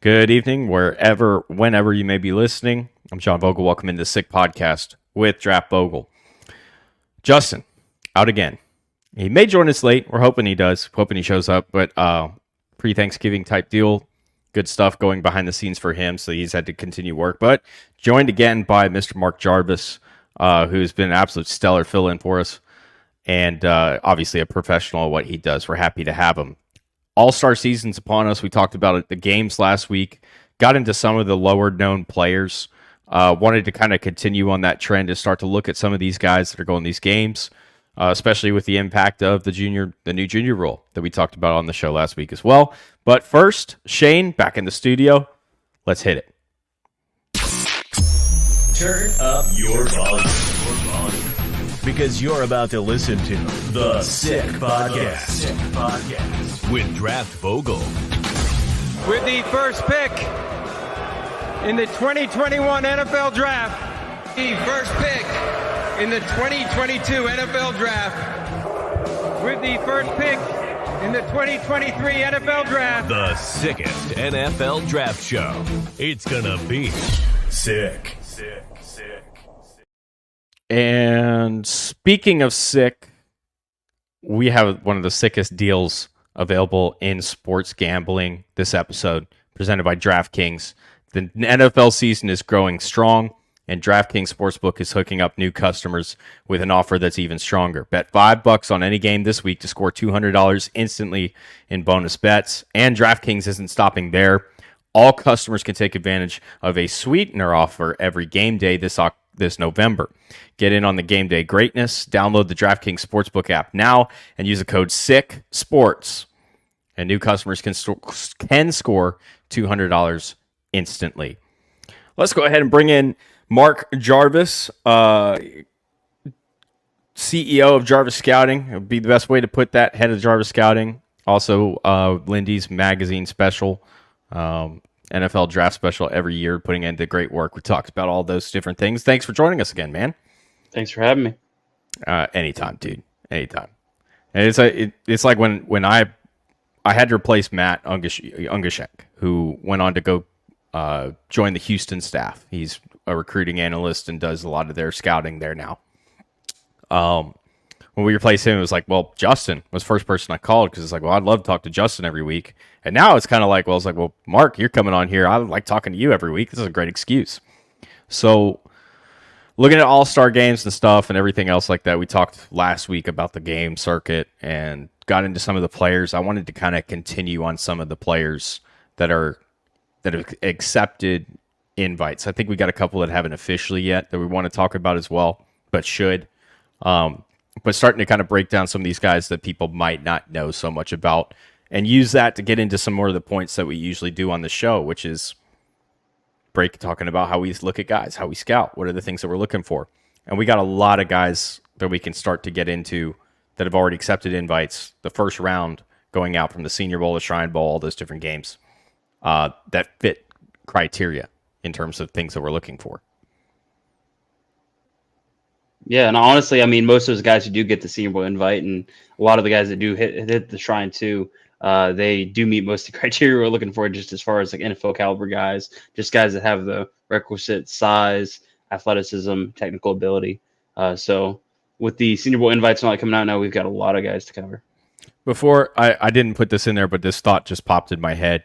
Good evening, whenever you may be listening. I'm John Vogel. Welcome into the Sick Podcast with Draft Vogel. Justin, out again. He may join us late. We're hoping he does. Hoping he shows up. But pre-Thanksgiving type deal. Good stuff going behind the scenes for him. So he's had to continue work. But joined again by Mr. Mark Jarvis, who's been an absolute stellar fill-in for us. And obviously a professional at what he does. We're happy to have him. All-Star season's upon us. We talked about it, the games last week. Got into some of the lower-known players. Wanted to kind of continue on that trend and start to look at some of these guys that are going these games, especially with the impact of the new junior rule that we talked about on the show last week as well. But first, Shane, back in the studio. Let's hit it. Turn up your volume. Because you're about to listen to The Sick Podcast. With Draft Vogel. With the first pick in the 2021 NFL Draft. The first pick in the 2022 NFL Draft. With the first pick in the 2023 NFL Draft. The sickest NFL Draft show. It's gonna be sick. And speaking of sick, we have one of the sickest deals available in sports gambling this episode, presented by DraftKings. The NFL season is growing strong, and DraftKings Sportsbook is hooking up new customers with an offer that's even stronger. Bet $5 on any game this week to score $200 instantly in bonus bets, and DraftKings isn't stopping there. All customers can take advantage of a sweetener offer every game day this November. Get in on the game day greatness. Download the DraftKings Sportsbook app now and use the code SICKSPORTS. And new customers can score $200 instantly. Let's go ahead and bring in Mark Jarvis, CEO of Jarvis Scouting. It would be the best way to put that, head of Jarvis Scouting. Also, Lindy's magazine special. NFL draft special every year, putting in the great work. We talked about all those different things. Thanks for joining us again, man. Thanks for having me. Anytime, dude. Anytime. And it's like when I had to replace Matt Ungashek, who went on to go join the Houston staff. He's a recruiting analyst and does a lot of their scouting there now. When we replaced him, it was like, well, Justin was the first person I called because it's like, well, I'd love to talk to Justin every week. And now it's kind of like, well, it's like, well, Mark, you're coming on here. I like talking to you every week. This is a great excuse. So looking at all-star games and stuff and everything else like that, we talked last week about the game circuit and got into some of the players. I wanted to kind of continue on some of the players that have accepted invites. I think we got a couple that haven't officially yet that we want to talk about as well, but should. But starting to kind of break down some of these guys that people might not know so much about and use that to get into some more of the points that we usually do on the show, which is talking about how we look at guys, how we scout, what are the things that we're looking for. And we got a lot of guys that we can start to get into that have already accepted invites, the first round going out from the Senior Bowl, the Shrine Bowl, all those different games that fit criteria in terms of things that we're looking for. Yeah, and honestly, I mean, most of those guys who do get the Senior Bowl invite, and a lot of the guys that do hit the Shrine too, they do meet most of the criteria we're looking for, just as far as like NFL caliber guys, just guys that have the requisite size, athleticism, technical ability. So with the Senior Bowl invites not coming out now, we've got a lot of guys to cover. Before I didn't put this in there, but this thought just popped in my head.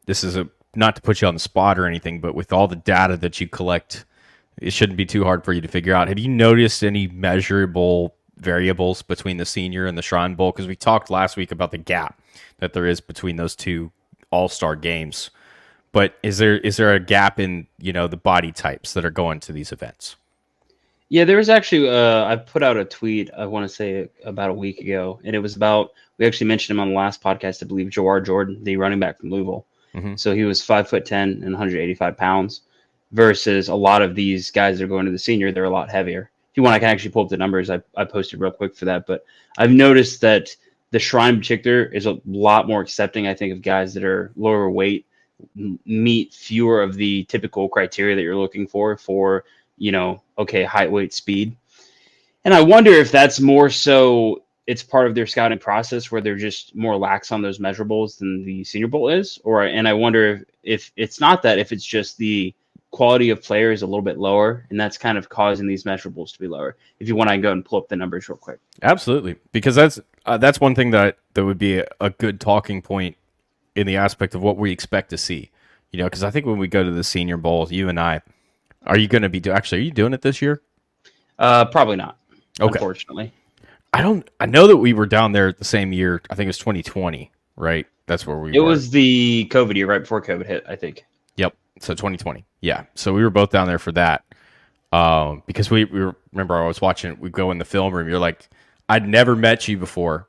This is not to put you on the spot or anything, but with all the data that you collect, it shouldn't be too hard for you to figure out. Have you noticed any measurable variables between the Senior and the Shrine Bowl? Because we talked last week about the gap that there is between those two all-star games. But is there a gap in, the body types that are going to these events? Yeah, there was actually, I put out a tweet, I want to say about a week ago, and it was about, we actually mentioned him on the last podcast, I believe, Jawar Jordan, the running back from Louisville. Mm-hmm. So he was 5'10" and 185 pounds. Versus a lot of these guys that are going to the Senior, they're a lot heavier. If you want, I can actually pull up the numbers. I posted real quick for that. But I've noticed that the Shrine in particular is a lot more accepting, I think, of guys that are lower weight, meet fewer of the typical criteria that you're looking for, height, weight, speed. And I wonder if that's more so it's part of their scouting process where they're just more lax on those measurables than the Senior Bowl is. And I wonder if it's not that, if it's just the quality of player is a little bit lower, and that's kind of causing these measurables to be lower. If you want to go and pull up the numbers real quick. Absolutely, because that's one thing that would be a good talking point in the aspect of what we expect to see. Because I think when we go to the Senior Bowl, you and I, are you going to be actually? Are you doing it this year? Probably not. Okay. Unfortunately, I know that we were down there the same year. I think it was 2020, right? That's where we were. It was the COVID year, right before COVID hit, I think. Yep. So 2020. Yeah. So we were both down there for that. Because we remember I was watching. We go in the film room. You're like, I'd never met you before.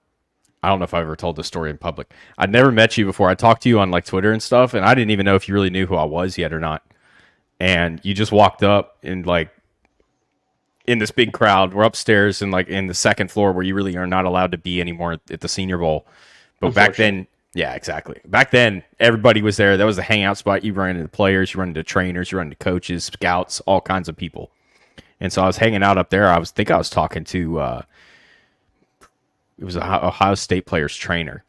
I don't know if I ever told this story in public. I'd never met you before. I talked to you on like Twitter and stuff, and I didn't even know if you really knew who I was yet or not. And you just walked up and like in this big crowd. We're upstairs and like in the second floor where you really are not allowed to be anymore at the Senior Bowl. But back then, yeah, exactly. Back then, everybody was there. That was the hangout spot. You run into players, you run into trainers, you run into coaches, scouts, all kinds of people. And so I was hanging out up there. I was talking to it was a Ohio State player's trainer.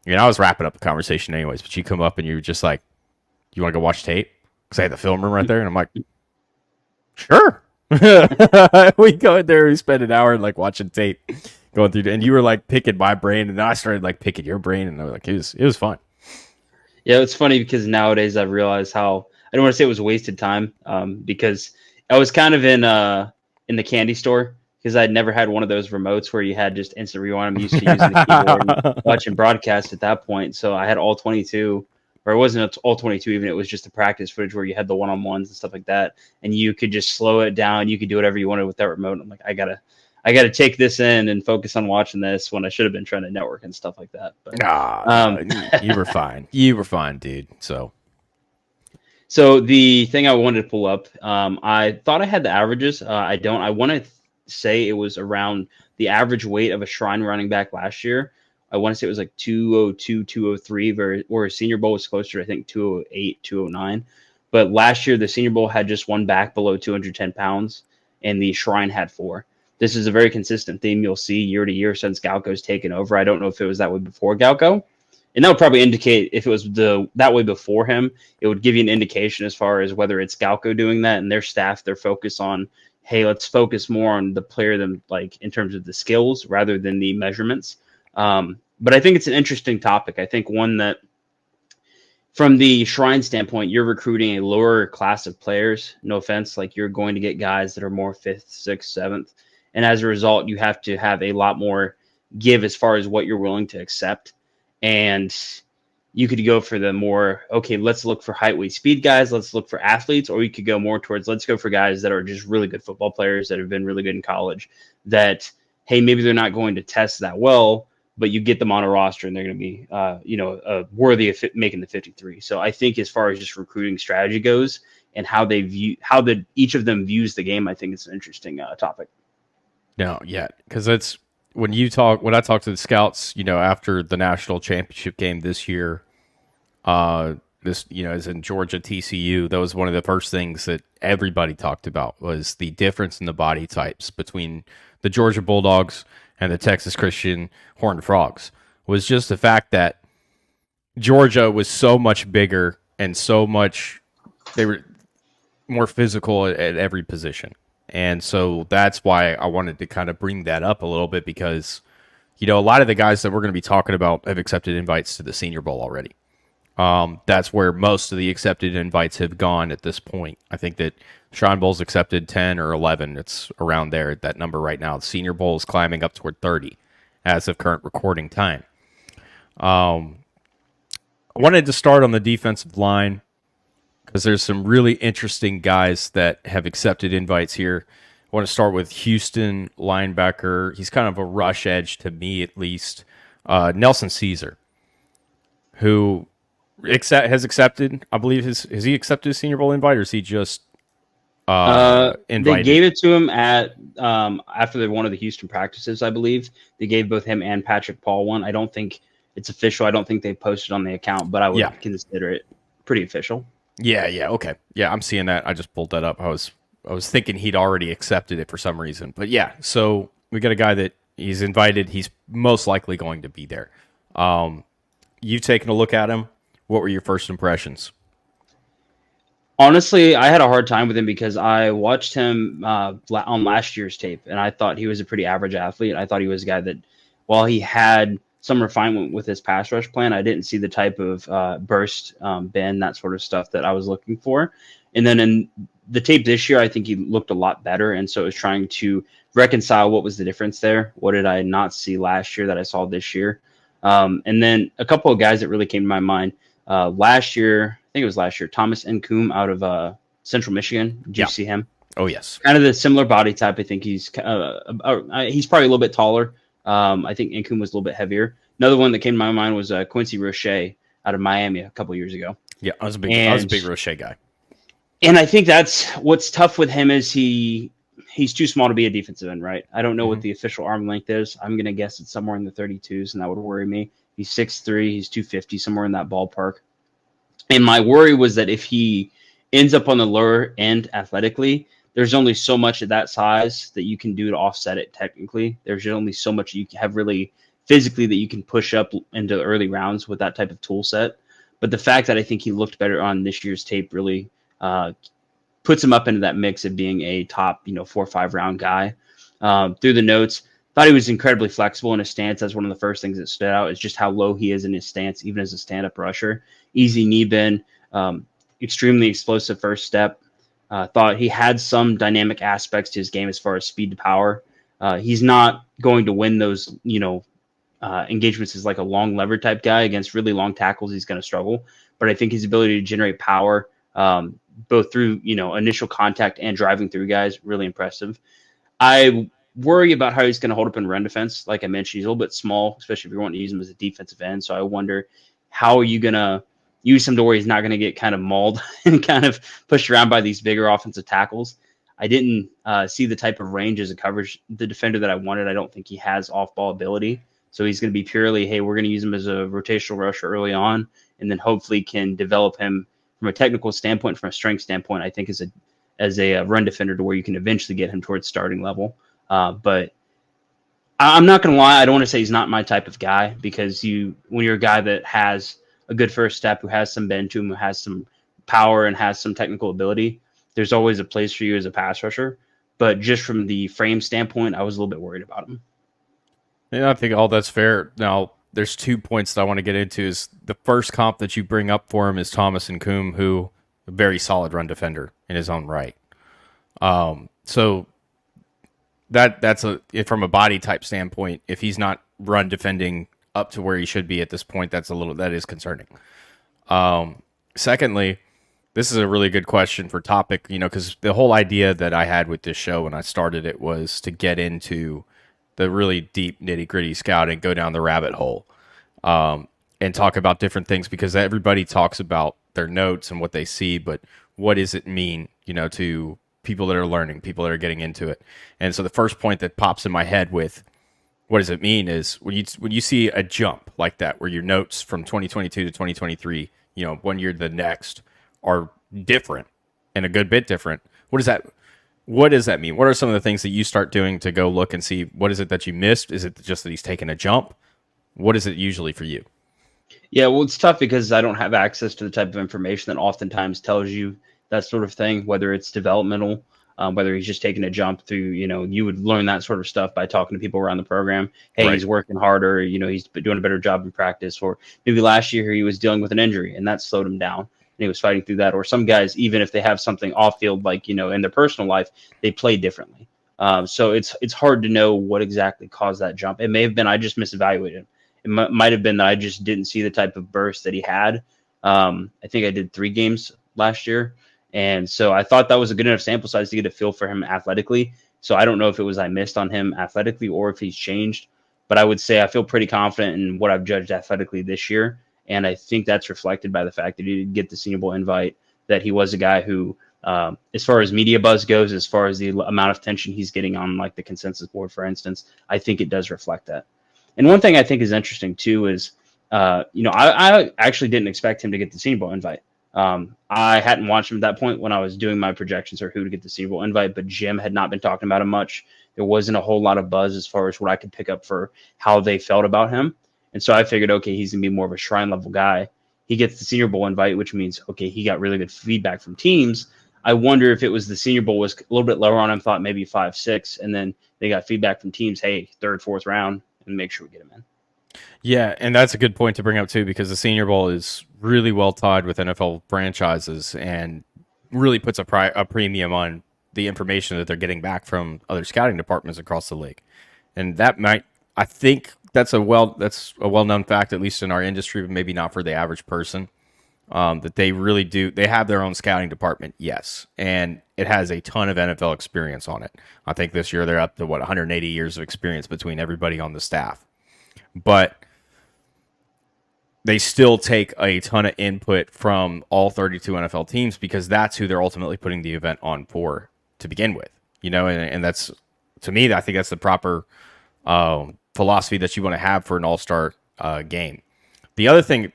I was wrapping up the conversation anyways, but you come up and you were just like, you want to go watch tape? Because I had the film room right there. And I'm like, sure. We go in there, we spend an hour like watching tape, going through, and you were like picking my brain, and then I started like picking your brain, and I was like, it was fun. Yeah, it's funny because nowadays I've realized how I don't want to say it was wasted time, because I was kind of in the candy store because I'd never had one of those remotes where you had just instant rewind. I'm used to using the keyboard and watching broadcast at that point, so I had all 22. Or it wasn't all 22 even, it was just the practice footage where you had the one-on-ones and stuff like that, and you could just slow it down. You could do whatever you wanted with that remote. And I'm like, I gotta take this in and focus on watching this when I should have been trying to network and stuff like that. But you were fine. You were fine, dude. So the thing I wanted to pull up, I thought I had the averages. I don't. I want to say it was around the average weight of a Shrine running back last year. I want to say it was like 202, 203, where Senior Bowl was closer to, I think, 208, 209. But last year, the Senior Bowl had just one back below 210 pounds, and the Shrine had 4. This is a very consistent theme you'll see year to year since Galco's taken over. I don't know if it was that way before Galco. And that would probably indicate if it was that way before him, it would give you an indication as far as whether it's Galco doing that and their staff, their focus on, hey, let's focus more on the player than like in terms of the skills rather than the measurements. But I think it's an interesting topic. I think one that from the Shrine standpoint, you're recruiting a lower class of players. No offense. Like you're going to get guys that are more 5th, 6th, 7th. And as a result, you have to have a lot more give as far as what you're willing to accept. And you could go for the more, okay, let's look for height, weight, speed guys. Let's look for athletes. Or you could go more towards, let's go for guys that are just really good football players that have been really good in college that, hey, maybe they're not going to test that well, but you get them on a roster and they're going to be, worthy of making the 53. So I think as far as just recruiting strategy goes and how they view, each of them views the game, I think it's an interesting topic. No, yeah, because it's when I talk to the scouts, after the national championship game this year, as in Georgia TCU, that was one of the first things that everybody talked about was the difference in the body types between the Georgia Bulldogs and the Texas Christian Horned Frogs. Was just the fact that Georgia was so much bigger and they were more physical at every position. And so that's why I wanted to kind of bring that up a little bit because, a lot of the guys that we're going to be talking about have accepted invites to the Senior Bowl already. That's where most of the accepted invites have gone at this point. I think that Shrine Bowl's accepted 10 or 11. It's around there, that number right now. The Senior Bowl is climbing up toward 30 as of current recording time. I wanted to start on the defensive line because there's some really interesting guys that have accepted invites here. I want to start with Houston linebacker. He's kind of a rush edge to me, at least. Nelson Caesar, who has accepted, I believe, has he accepted a Senior Bowl invite, or is he just invited? They gave it to him at after one of the Houston practices, I believe. They gave both him and Patrick Paul one. I don't think it's official. I don't think they posted on the account, but I would consider it pretty official. Yeah, okay. Yeah, I'm seeing that. I just pulled that up. I was thinking he'd already accepted it for some reason. But yeah, so we got a guy that he's invited. He's most likely going to be there. You've taken a look at him. What were your first impressions? Honestly, I had a hard time with him because I watched him on last year's tape, and I thought he was a pretty average athlete. I thought he was a guy that, while he had some refinement with his pass rush plan, I didn't see the type of burst, bend, that sort of stuff that I was looking for. And then in the tape this year, I think he looked a lot better, and so I was trying to reconcile what was the difference there. What did I not see last year that I saw this year? And then a couple of guys that really came to my mind. Last year, I think it was last year, Thomas Nkum out of Central Michigan. Did you see him? Oh, yes. Kind of the similar body type. I think he's probably a little bit taller. I think Nkum was a little bit heavier. Another one that came to my mind was Quincy Roche out of Miami a couple years ago. Yeah, I was a big Roche guy. And I think that's what's tough with him is he's too small to be a defensive end, right? I don't know what the official arm length is. I'm going to guess it's somewhere in the 32s, and that would worry me. He's 6'3", he's 250, somewhere in that ballpark. And my worry was that if he ends up on the lower end athletically, there's only so much at that size that you can do to offset it technically. There's only so much you can have really physically that you can push up into the early rounds with that type of tool set. But the fact that I think he looked better on this year's tape really puts him up into that mix of being a top, 4 or 5 round guy. Through the notes, thought he was incredibly flexible in his stance. That's one of the first things that stood out is just how low he is in his stance, even as a stand-up rusher. Easy knee bend, extremely explosive first step. Thought he had some dynamic aspects to his game as far as speed to power. He's not going to win those, engagements as like a long lever type guy against really long tackles. He's going to struggle, but I think his ability to generate power, both through, initial contact and driving through guys, really impressive. I worry about how he's going to hold up in run defense. Like I mentioned, he's a little bit small, especially if you want to use him as a defensive end. So I wonder, how are you going to use him to where he's not going to get kind of mauled and kind of pushed around by these bigger offensive tackles? I didn't see the type of range as a coverage, the defender that I wanted. I don't think he has off-ball ability. So he's going to be purely, hey, we're going to use him as a rotational rusher early on, and then hopefully can develop him from a technical standpoint, from a strength standpoint, I think as a run defender to where you can eventually get him towards starting level. But I'm not going to lie. I don't want to say he's not my type of guy, because when you're a guy that has a good first step, who has some bend to him, who has some power and has some technical ability, there's always a place for you as a pass rusher. But just from the frame standpoint, I was a little bit worried about him. Yeah, I think all that's fair. Now, there's 2 points that I want to get into. Is the first comp that you bring up for him is Thomas Nkum, who a very solid run defender in his own right. So that's from a body type standpoint, if he's not run defending up to where he should be at this point, that is concerning. Secondly, this is a really good question for topic, because the whole idea that I had with this show when I started it was to get into the really deep nitty gritty scouting, go down the rabbit hole, and talk about different things, because everybody talks about their notes and what they see, but what does it mean, to people that are learning, people that are getting into it? And so the first point that pops in my head with what does it mean is when you see a jump like that, where your notes from 2022 to 2023, one year to the next, are different and a good bit different. What does that mean? What are some of the things that you start doing to go look and see what is it that you missed? Is it just that he's taking a jump? What is it usually for you? Yeah, well, it's tough because I don't have access to the type of information that oftentimes tells you that sort of thing, whether it's developmental, whether he's just taking a jump through, you would learn that sort of stuff by talking to people around the program. Hey, right, he's working harder, he's doing a better job in practice, or maybe last year he was dealing with an injury and that slowed him down, and he was fighting through that. Or some guys, even if they have something off field, like, in their personal life, they play differently. So it's hard to know what exactly caused that jump. It may have been I just misevaluated him. It might have been that I just didn't see the type of burst that he had. I think I did 3 games last year, and so I thought that was a good enough sample size to get a feel for him athletically. So I don't know if it was I missed on him athletically or if he's changed, but I would say I feel pretty confident in what I've judged athletically this year, and I think that's reflected by the fact that he did get the Senior Bowl invite, that he was a guy who, as far as media buzz goes, as far as the amount of attention he's getting on like the consensus board, for instance, I think it does reflect that. And one thing I think is interesting too is, I actually didn't expect him to get the Senior Bowl invite. I hadn't watched him at that point when I was doing my projections for who to get the Senior Bowl invite, but Jim had not been talking about him much. There wasn't a whole lot of buzz as far as what I could pick up for how they felt about him. And so I figured, okay, he's going to be more of a shrine level guy. he gets the Senior Bowl invite, which means, okay, he got really good feedback from teams. I wonder if it was the Senior Bowl was a little bit lower on him, thought maybe 5, 6, and then they got feedback from teams, hey, 3rd, 4th round, and make sure we get him in. Yeah, and that's a good point to bring up too, because the Senior Bowl is really well tied with NFL franchises and really puts a premium on the information that they're getting back from other scouting departments across the league. And that might, I think that's a well-known fact, at least in our industry, but maybe not for the average person, that they really do. They have their own scouting department, yes, and it has a ton of NFL experience on it. I think this year they're up to 180 years of experience between everybody on the staff. But they still take a ton of input from all 32 NFL teams because that's who they're ultimately putting the event on for to begin with. And that's, to me, I think that's the proper philosophy that you want to have for an all-star game. The other thing,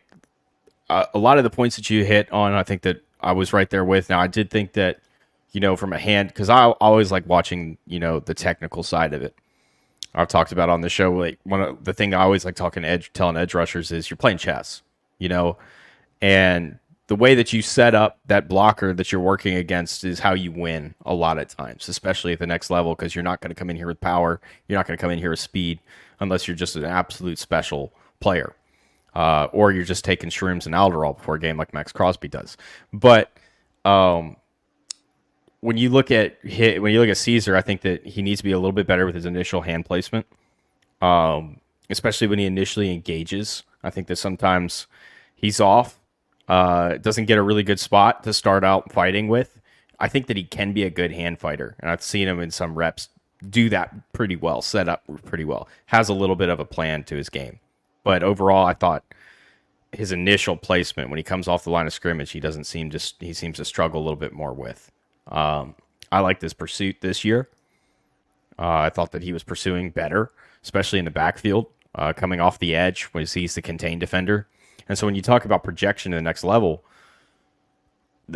a lot of the points that you hit on, I think that I was right there with. Now, I did think that, from a hand, because I always like watching, the technical side of it. I've talked about on the show, like one of the thing I always like telling edge rushers is you're playing chess, and the way that you set up that blocker that you're working against is how you win a lot of times, especially at the next level, because you're not going to come in here with power. You're not going to come in here with speed unless you're just an absolute special player, or you're just taking shrooms and Alderall before a game like Max Crosby does. But when you look at Caesar, I think that he needs to be a little bit better with his initial hand placement, especially when he initially engages. I think that sometimes he's off, doesn't get a really good spot to start out fighting with. I think that he can be a good hand fighter, and I've seen him in some reps do that pretty well, set up pretty well, has a little bit of a plan to his game. But overall, I thought his initial placement, when he comes off the line of scrimmage, he seems to struggle a little bit more with. I liked his pursuit this year. I thought that he was pursuing better, especially in the backfield, coming off the edge when he's the contained defender. And so when you talk about projection to the next level,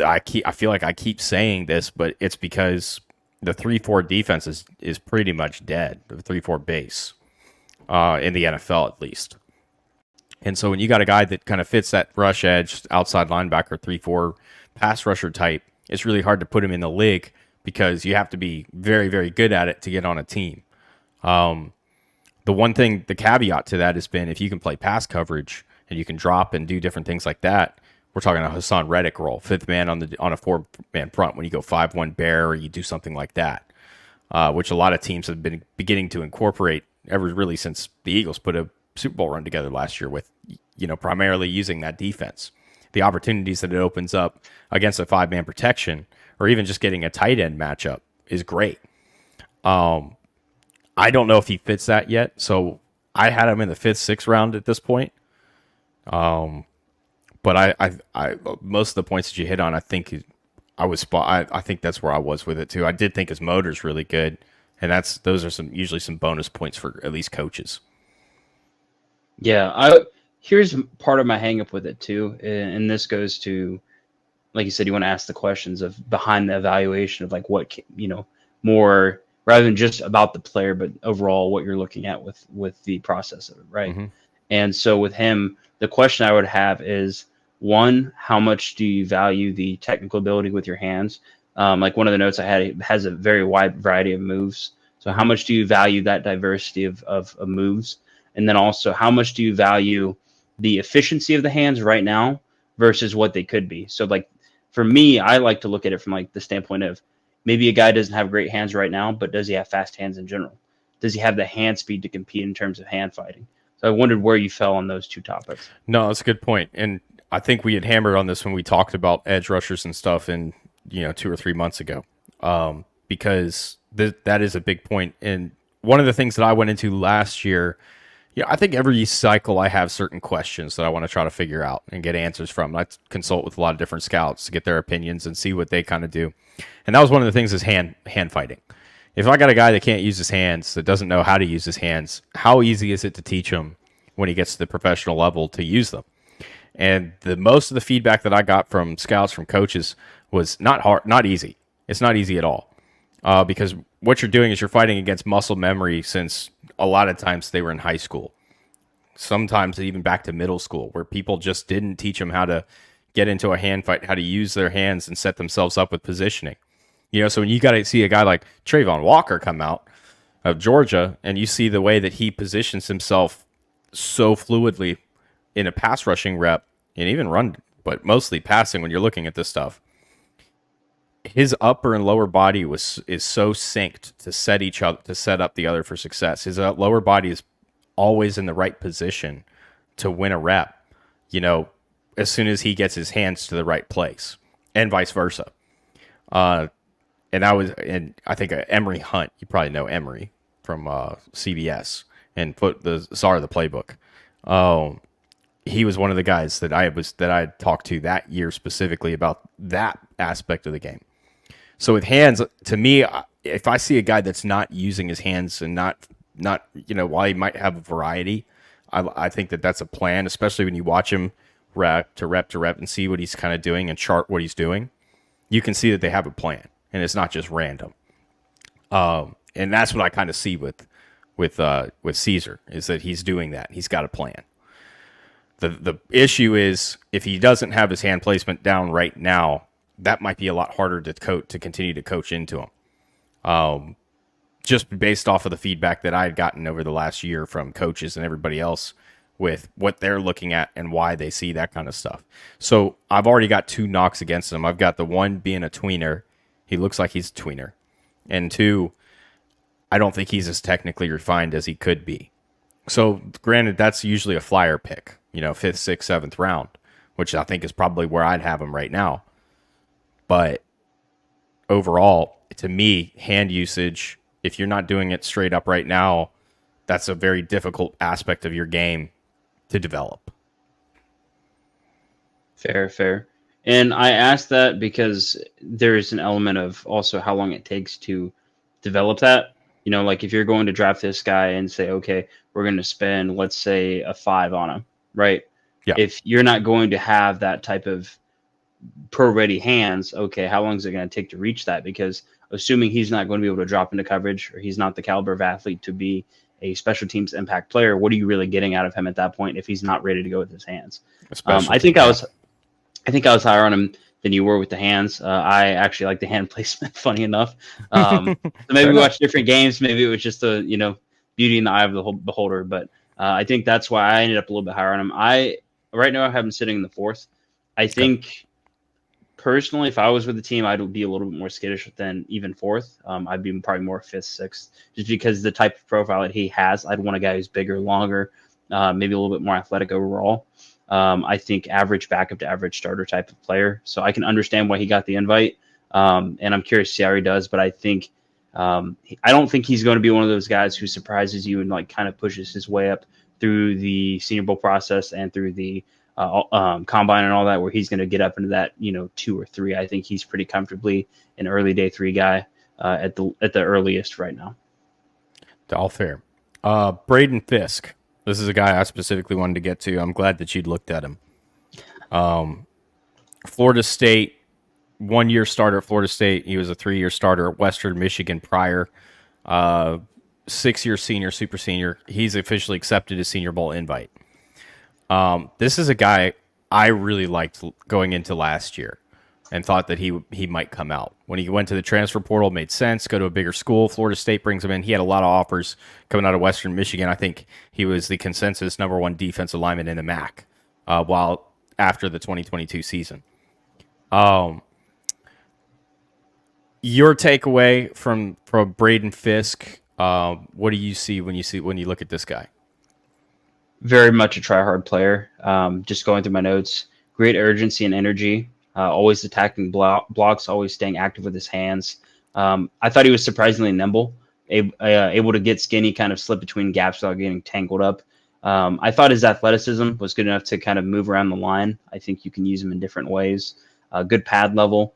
I feel like I keep saying this, but it's because the 3-4 defense is pretty much dead, the 3-4 base, in the NFL at least. And so when you got a guy that kind of fits that rush edge, outside linebacker, 3-4 pass rusher type, it's really hard to put him in the league because you have to be very, very good at it to get on a team. The caveat to that has been if you can play pass coverage and you can drop and do different things like that, we're talking a Hassan Reddick role, 5th man on a 4-man front when you go 5-1 bear or you do something like that, which a lot of teams have been beginning to incorporate ever really since the Eagles put a Super Bowl run together last year with, primarily using that defense. The opportunities that it opens up against a 5-man protection or even just getting a tight end matchup is great. I don't know if he fits that yet. So I had him in the 5th, 6th round at this point. But I most of the points that you hit on, I think I think that's where I was with it too. I did think his motor's really good. And those are usually some bonus points for at least coaches. Yeah. Here's part of my hang up with it too. And this goes to, like you said, you want to ask the questions of behind the evaluation of like what, more rather than just about the player, but overall what you're looking at with the process of it. Right. Mm-hmm. And so with him, the question I would have is, one, how much do you value the technical ability with your hands? Like one of the notes I had, it has a very wide variety of moves. So how much do you value that diversity of moves? And then also, how much do you value the efficiency of the hands right now versus what they could be? So like for me, I like to look at it from like the standpoint of maybe a guy doesn't have great hands right now, but does he have fast hands in general? Does he have the hand speed to compete in terms of hand fighting? So I wondered where you fell on those two topics. No, that's a good point. And I think we had hammered on this when we talked about edge rushers and stuff in 2 or 3 months ago, because that is a big point. And one of the things that I went into last year, I think every cycle I have certain questions that I want to try to figure out and get answers from. I consult with a lot of different scouts to get their opinions and see what they kind of do. And that was one of the things is hand fighting. If I got a guy that can't use his hands, that doesn't know how to use his hands, how easy is it to teach him when he gets to the professional level to use them? And most of the feedback that I got from scouts, from coaches, was not hard, not easy. It's not easy at all, because what you're doing is you're fighting against muscle memory since a lot of times they were in high school. sometimes even back to middle school, where people just didn't teach them how to get into a hand fight, how to use their hands and set themselves up with positioning. So when you got to see a guy like Trayvon Walker come out of Georgia, and you see the way that he positions himself so fluidly in a pass rushing rep and even run, but mostly passing when you're looking at this stuff, his upper and lower body is so synced to set up the other for success. His lower body is always in the right position to win a rep, as soon as he gets his hands to the right place, and vice versa. And I think Emory Hunt, you probably know Emory from CBS and the czar of the playbook. He was one of the guys that I talked to that year specifically about that aspect of the game. So with hands, to me, if I see a guy that's not using his hands and not while he might have a variety, I think that's a plan, especially when you watch him rep to rep and see what he's kind of doing and chart what he's doing. You can see that they have a plan, and it's not just random. And that's what I kind of see with Caesar, is that he's doing that. He's got a plan. The issue is, if he doesn't have his hand placement down right now, that might be a lot harder to continue to coach into him. Just based off of the feedback that I had gotten over the last year from coaches and everybody else with what they're looking at and why they see that kind of stuff. So I've already got 2 knocks against him. I've got the one being a tweener. He looks like he's a tweener. And 2, I don't think he's as technically refined as he could be. So granted, that's usually a flyer pick, 5th, 6th, 7th round, which I think is probably where I'd have him right now. But overall, to me, hand usage, if you're not doing it straight up right now, that's a very difficult aspect of your game to develop. Fair. And I asked that because there's an element of also how long it takes to develop that. Like if you're going to draft this guy and say, okay, we're going to spend, let's say, a 5 on him, right? Yeah. If you're not going to have that type of pro-ready hands, okay, how long is it going to take to reach that? Because assuming he's not going to be able to drop into coverage, or he's not the caliber of athlete to be a special teams impact player, what are you really getting out of him at that point if he's not ready to go with his hands? I think I was higher on him than you were with the hands. I actually like the hand placement, funny enough. So maybe we watched different games. Maybe it was just a beauty in the eye of the beholder. But I think that's why I ended up a little bit higher on him. Right now I have him sitting in the 4th. I think personally, if I was with the team, I'd be a little bit more skittish than even 4th. I'd be probably more 5th, 6th, just because the type of profile that he has. I'd want a guy who's bigger, longer, maybe a little bit more athletic overall. I think average backup to average starter type of player. So I can understand why he got the invite. And I'm curious to see how he does. But I think I don't think he's going to be one of those guys who surprises you and kind of pushes his way up through the Senior Bowl process and through the combine and all that, where he's going to get up into that 2 or 3. I think he's pretty comfortably an early day 3 guy at the earliest right now. All fair. Braden Fisk. This is a guy I specifically wanted to get to. I'm glad that you'd looked at him. Florida State, 1-year starter at Florida State. He was a 3-year starter at Western Michigan prior. 6-year senior, super senior. He's officially accepted his Senior Bowl invite. This is a guy I really liked going into last year and thought that he might come out. When he went to the transfer portal, made sense, go to a bigger school. Florida State brings him in. He had a lot of offers coming out of Western Michigan. I think he was the consensus number 1 defensive lineman in the MAC while after the 2022 season. Your takeaway from Braden Fisk, what do you see when you look at this guy? Very much a try-hard player. Just going through my notes, great urgency and energy, always attacking blocks, always staying active with his hands. I thought he was surprisingly nimble, able to get skinny, kind of slip between gaps without getting tangled up. I thought his athleticism was good enough to kind of move around the line. I think you can use him in different ways. Good pad level.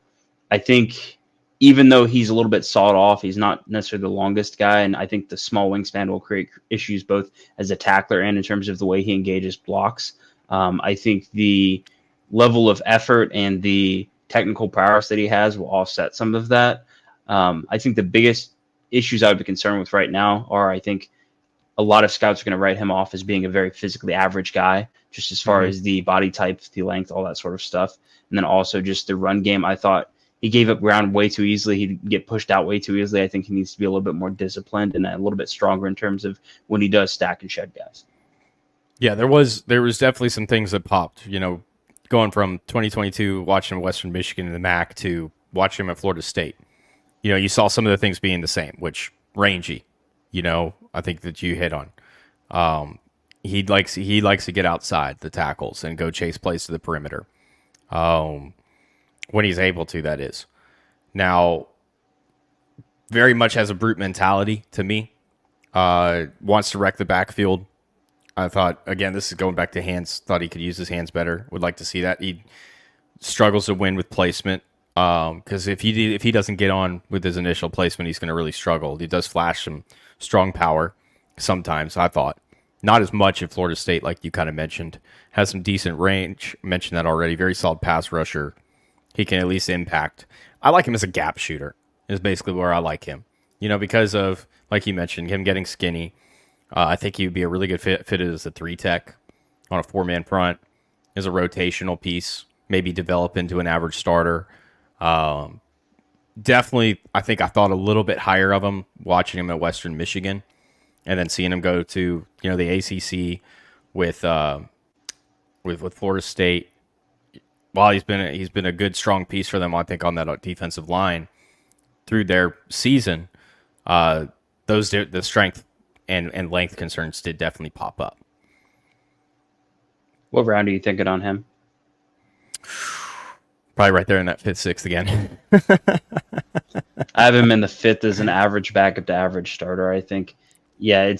I think even though he's a little bit sawed off, he's not necessarily the longest guy, and I think the small wingspan will create issues both as a tackler and in terms of the way he engages blocks. I think the level of effort and the technical prowess that he has will offset some of that. I think the biggest issues I would be concerned with right now are, I think, a lot of scouts are going to write him off as being a very physically average guy, just as far as the body type, the length, all that sort of stuff. And then also just the run game. I thought he gave up ground way too easily. He'd get pushed out way too easily. I think he needs to be a little bit more disciplined and a little bit stronger in terms of when he does stack and shed guys. Yeah, there was definitely some things that popped, going from 2022 watching Western Michigan in the MAC to watching him at Florida State. You saw some of the things being the same, which rangy, I think that you hit on. He likes to get outside the tackles and go chase plays to the perimeter. When he's able to, that is. Now, very much has a brute mentality to me. Wants to wreck the backfield. I thought, again, this is going back to hands. Thought he could use his hands better. Would like to see that. He struggles to win with placement. Because if he doesn't get on with his initial placement, he's going to really struggle. He does flash some strong power sometimes, I thought. Not as much at Florida State, like you kind of mentioned. Has some decent range. Mentioned that already. Very solid pass rusher. He can at least impact. I like him as a gap shooter, is basically where I like him. Because of, like you mentioned, him getting skinny. I think he would be a really good fit as a 3-tech on a 4-man front, as a rotational piece, maybe develop into an average starter. Definitely, I think I thought a little bit higher of him watching him at Western Michigan, and then seeing him go to the ACC with Florida State. While he's been a good strong piece for them, I think on that defensive line through their season, the strength and length concerns did definitely pop up. What round are you thinking on him? Probably right there in that 5th, 6th again. I have him in the 5th as an average backup to average starter. I think, I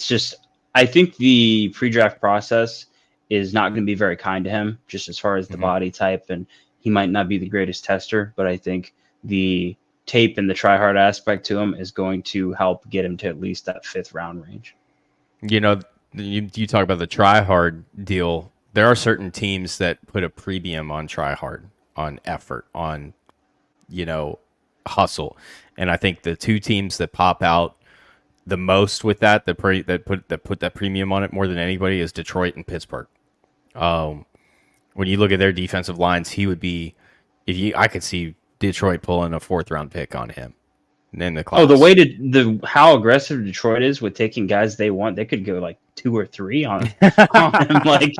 think the pre-draft process is not going to be very kind to him, just as far as the body type, and he might not be the greatest tester, but I think the tape and the try-hard aspect to him is going to help get him to at least that 5th round range. You talk about the try-hard deal. There are certain teams that put a premium on try-hard, on effort, on, hustle. And I think the two teams that pop out the most with that put that premium on it more than anybody is Detroit and Pittsburgh. When you look at their defensive lines, he would be, I could see Detroit pulling a 4th round pick on him in the class. Oh, the way how aggressive Detroit is with taking guys they want, they could go like 2 or 3 on him. Like,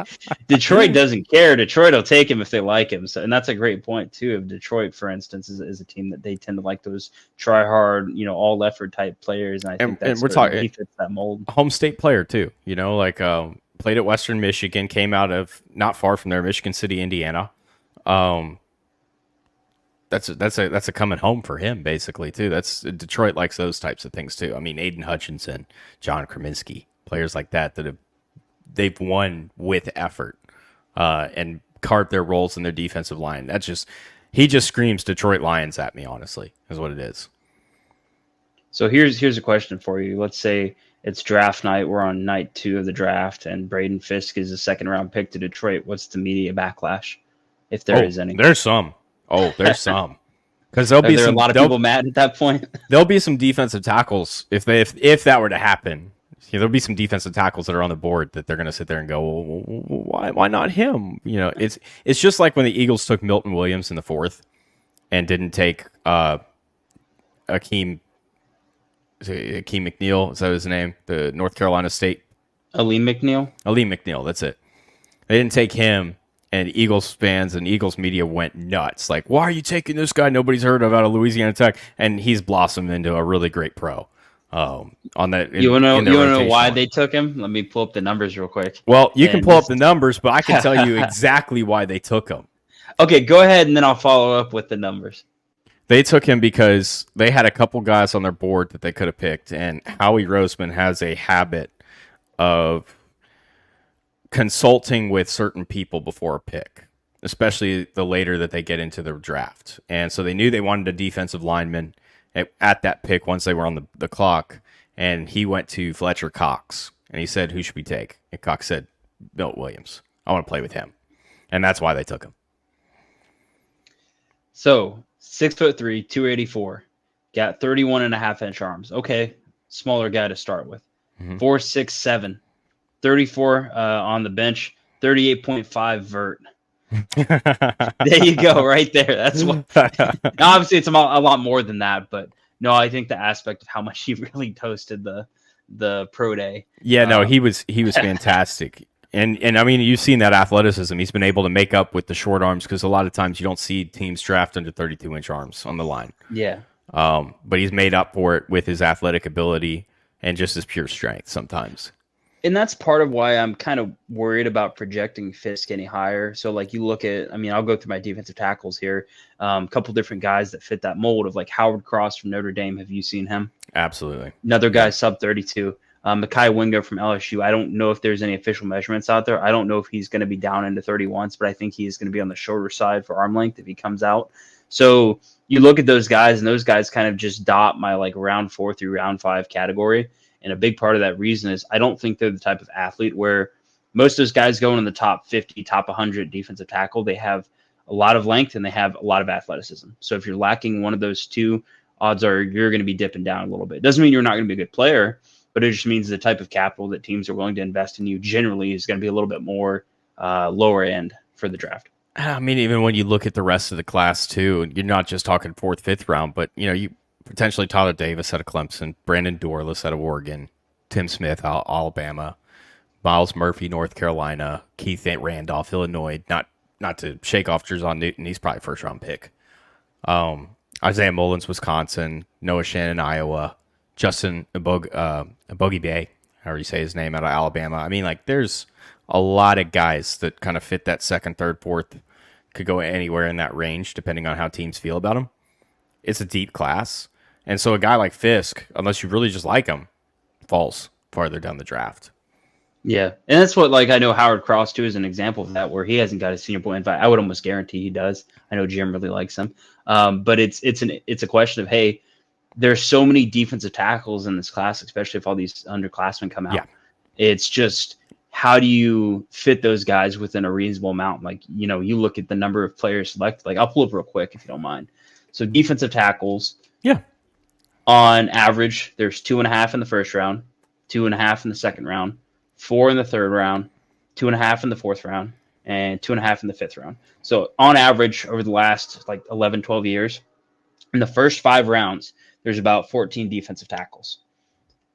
Detroit doesn't care. Detroit will take him if they like him. So, and that's a great point too. Of Detroit, for instance, is a team that they tend to like those try hard, all effort type players. And I think that's we're talking, he fits that mold. Home state player too. Played at Western Michigan, came out of not far from there, Michigan City, Indiana. That's a coming home for him, basically, too. Detroit likes those types of things too. I mean, Aiden Hutchinson, John Kraminski, players like that they've won with effort and carved their roles in their defensive line. He just screams Detroit Lions at me, honestly, is what it is. So here's a question for you. Let's say it's draft night. We're on night 2 of the draft, and Braden Fisk is a 2nd round pick to Detroit. What's the media backlash, if there is any? There's some. There's some. Because there'll be a lot of people mad at that point. There'll be some defensive tackles if that were to happen. There'll be some defensive tackles that are on the board that they're going to sit there and go, well, why not him? It's just like when the Eagles took Milton Williams in the 4th and didn't take Akeem McNeil, is that his name? The North Carolina State. Aleem McNeil, that's it. They didn't take him, and Eagles fans and Eagles media went nuts. Like, why are you taking this guy nobody's heard of out of Louisiana Tech? And he's blossomed into a really great pro. On that, you want to know why they took him? Let me pull up the numbers real quick. Well, you can pull up the numbers, but I can tell you exactly why they took him. Okay, go ahead, and then I'll follow up with the numbers. They took him because they had a couple guys on their board that they could have picked, and Howie Roseman has a habit of consulting with certain people before a pick, especially the later that they get into the draft. And so they knew they wanted a defensive lineman at that pick once they were on the clock, and he went to Fletcher Cox, and he said, who should we take? And Cox said, Milt Williams. I want to play with him. And that's why they took him. So 6'3", 284, got 31.5-inch arms. Okay, smaller guy to start with. 4.67, 34 on the bench, 38.5 vert. There you go, right there. That's what. Obviously, it's a lot more than that, but no, I think the aspect of how much he really toasted the pro day. Yeah, no, he was fantastic. And I mean, you've seen that athleticism. He's been able to make up with the short arms because a lot of times you don't see teams draft under 32-inch arms on the line. Yeah. But he's made up for it with his athletic ability and just his pure strength sometimes. And that's part of why I'm kind of worried about projecting Fisk any higher. So, like, you look at, I mean, I'll go through my defensive tackles here. A couple different guys that fit that mold of, like, Howard Cross from Notre Dame. Have you seen him? Absolutely. Another guy, sub 32. Mekhi Wingo from LSU. I don't know if there's any official measurements out there. I don't know if he's going to be down into 31s, but I think he's going to be on the shorter side for arm length if he comes out. So you look at those guys, and those guys kind of just dot my, like, round 4 through round 5 category. And a big part of that reason is I don't think they're the type of athlete where most of those guys going in the top 50, top 100 defensive tackle, they have a lot of length and they have a lot of athleticism. So if you're lacking one of those two, odds are you're going to be dipping down a little bit. Doesn't mean you're not going to be a good player, but it just means the type of capital that teams are willing to invest in you generally is going to be a little bit more lower end for the draft. I mean, even when you look at the rest of the class too, you're not just talking 4th, 5th round, but you potentially Tyler Davis out of Clemson, Brandon Dorlus out of Oregon, Tim Smith out of Alabama, Miles Murphy, North Carolina, Keith Randolph, Illinois. Not to shake off Jerzon Newton, he's probably 1st-round pick. Isaiah Mullins, Wisconsin, Noah Shannon, Iowa, Justin Bogie Bay, however you say his name, out of Alabama. I mean, like, there's a lot of guys that kind of fit that 2nd, 3rd, 4th, could go anywhere in that range depending on how teams feel about them. It's a deep class. And so a guy like Fisk, unless you really just like him, falls farther down the draft. Yeah. And that's what, like, I know Howard Cross, too, is an example of that, where he hasn't got a Senior Bowl invite. I would almost guarantee he does. I know Jim really likes him. But it's a question of, hey, there's so many defensive tackles in this class, especially if all these underclassmen come out. Yeah. It's just, how do you fit those guys within a reasonable amount? Like, you look at the number of players selected. Like, I'll pull up real quick if you don't mind. So defensive tackles. Yeah. On average, there's 2.5 in the 1st round, 2.5 in the 2nd round, 4 in the 3rd round, 2.5 in the 4th round, and 2.5 in the 5th round. So on average, over the last 11, 12 years, in the first 5 rounds, there's about 14 defensive tackles.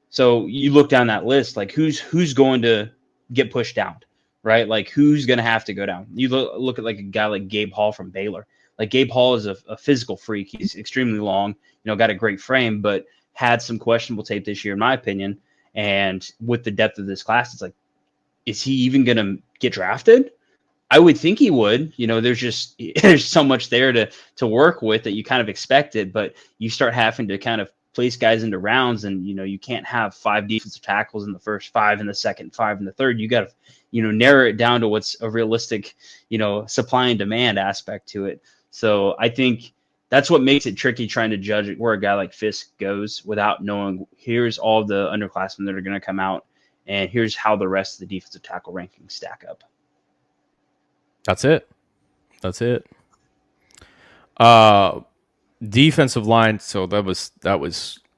So you look down that list, like who's going to get pushed down, right? Like, who's going to have to go down? You look at like a guy like Gabe Hall from Baylor. Like, Gabe Hall is a physical freak. He's extremely long, got a great frame, but had some questionable tape this year, in my opinion. And with the depth of this class, it's like, is he even going to get drafted? I would think he would. There's so much there to work with that you kind of expect it, but you start having to kind of place guys into rounds, and you can't have 5 defensive tackles in the first, 5 in the second, 5 in the third. You got to narrow it down to what's a realistic supply and demand aspect to it. So I think that's what makes it tricky trying to judge where a guy like Fisk goes without knowing, here's all the underclassmen that are going to come out, and here's how the rest of the defensive tackle rankings stack up. That's it. Defensive line. So that was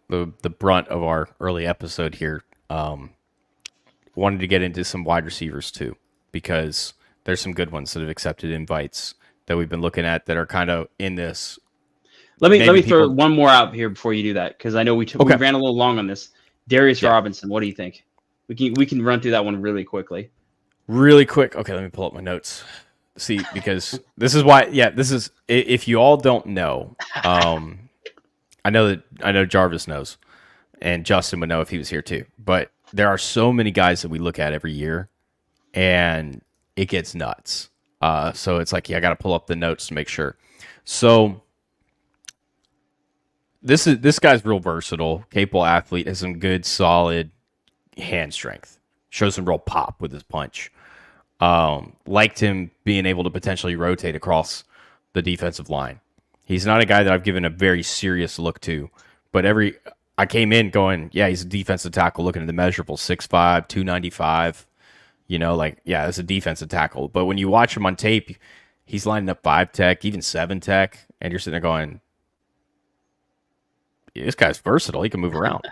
the brunt of our early episode here. Wanted to get into some wide receivers too, because there's some good ones that have accepted invites that we've been looking at that are kind of in this. Let me throw one more out here before you do that, because I know we ran a little long on this. Darius Robinson, what do you think? We can run through that one really quickly. Really quick. Okay, let me pull up my notes. See, because this is why. Yeah, this is. If you all don't know, I know Jarvis knows, and Justin would know if he was here too. But there are so many guys that we look at every year, and it gets nuts. So it's like, I got to pull up the notes to make sure. So this guy's real versatile, capable athlete, has some good, solid hand strength, shows some real pop with his punch. Liked him being able to potentially rotate across the defensive line. He's not a guy that I've given a very serious look to, but I came in going, he's a defensive tackle looking at the measurables, 6'5", 295. That's a defensive tackle. But when you watch him on tape, he's lining up 5 tech, even 7 tech, and you're sitting there going, this guy's versatile. He can move around.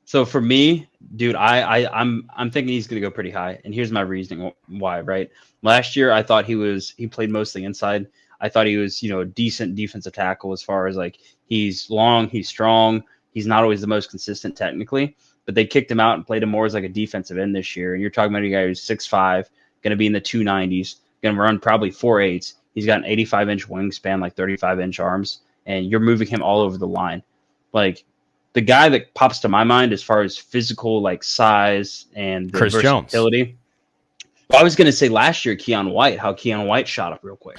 So for me, dude, I'm thinking he's going to go pretty high, and here's my reasoning why. Right, last year I thought he played mostly inside. I thought he was a decent defensive tackle as far as like he's long, he's strong, he's not always the most consistent technically, but they kicked him out and played him more as like a defensive end this year. And you're talking about a guy who's 6'5", going to be in the 290s, going to run probably 4.8s. He's got an 85-inch wingspan, like 35-inch arms, and you're moving him all over the line, like. The guy that pops to my mind as far as physical like size and the Chris versatility. Jones. Well, I was going to say last year, Keon White shot up real quick.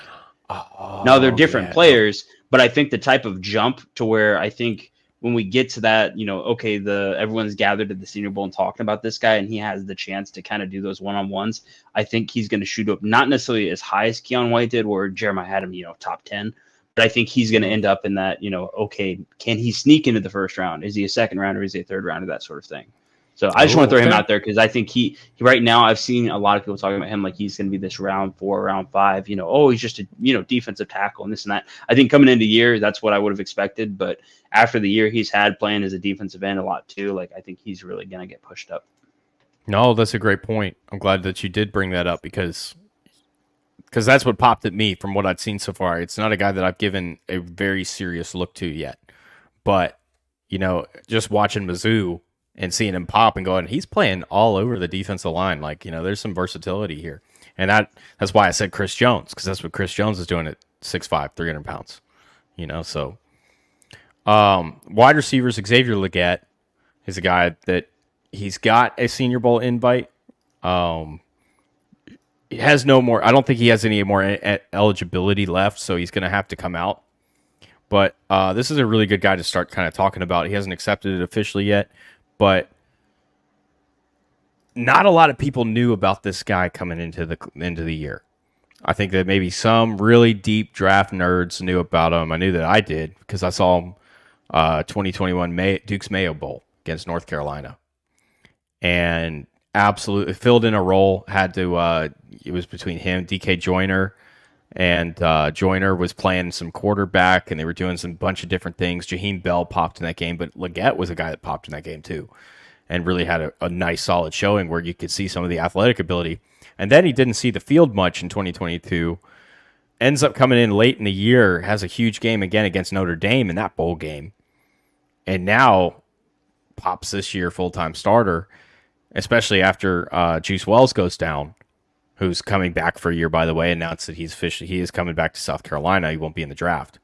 Oh, Now they're different players, but I think the type of jump to where I think when we get to that, okay, everyone's gathered at the Senior Bowl and talking about this guy, and he has the chance to kind of do those one-on-ones. I think he's going to shoot up not necessarily as high as Keon White did, where Jeremiah had him, top 10. But I think he's going to end up in that, okay, can he sneak into the first round? Is he a second rounder? Is he a third rounder? That sort of thing. So I just want to throw him out there because I think he right now I've seen a lot of people talking about him like he's going to be this round 4, round 5. He's just a defensive tackle and this and that. I think coming into the year, that's what I would have expected. But after the year he's had playing as a defensive end a lot too, like I think he's really going to get pushed up. No, that's a great point. I'm glad that you did bring that up because that's what popped at me from what I'd seen so far. It's not a guy that I've given a very serious look to yet. But, just watching Mizzou and seeing him pop and going, he's playing all over the defensive line. Like, there's some versatility here. And that's why I said Chris Jones, because that's what Chris Jones is doing at 6'5", 300 pounds. So wide receivers, Xavier Legette is a guy that he's got a Senior Bowl invite. He has no more. I don't think he has any more eligibility left, so he's going to have to come out. But this is a really good guy to start kind of talking about. He hasn't accepted it officially yet, but not a lot of people knew about this guy coming into the year. I think that maybe some really deep draft nerds knew about him. I knew that I did because I saw him 2021 Duke's Mayo Bowl against North Carolina, and absolutely filled in a role. Had to. It was between him, DK Joyner, and Joyner was playing some quarterback, and they were doing some bunch of different things. Jaheim Bell popped in that game, but Legette was a guy that popped in that game too, and really had a nice, solid showing where you could see some of the athletic ability. And then he didn't see the field much in 2022. Ends up coming in late in the year, has a huge game again against Notre Dame in that bowl game, and now pops this year full-time starter, especially after Juice Wells goes down, who's coming back for a year, by the way, announced that he is coming back to South Carolina. He won't be in the draft.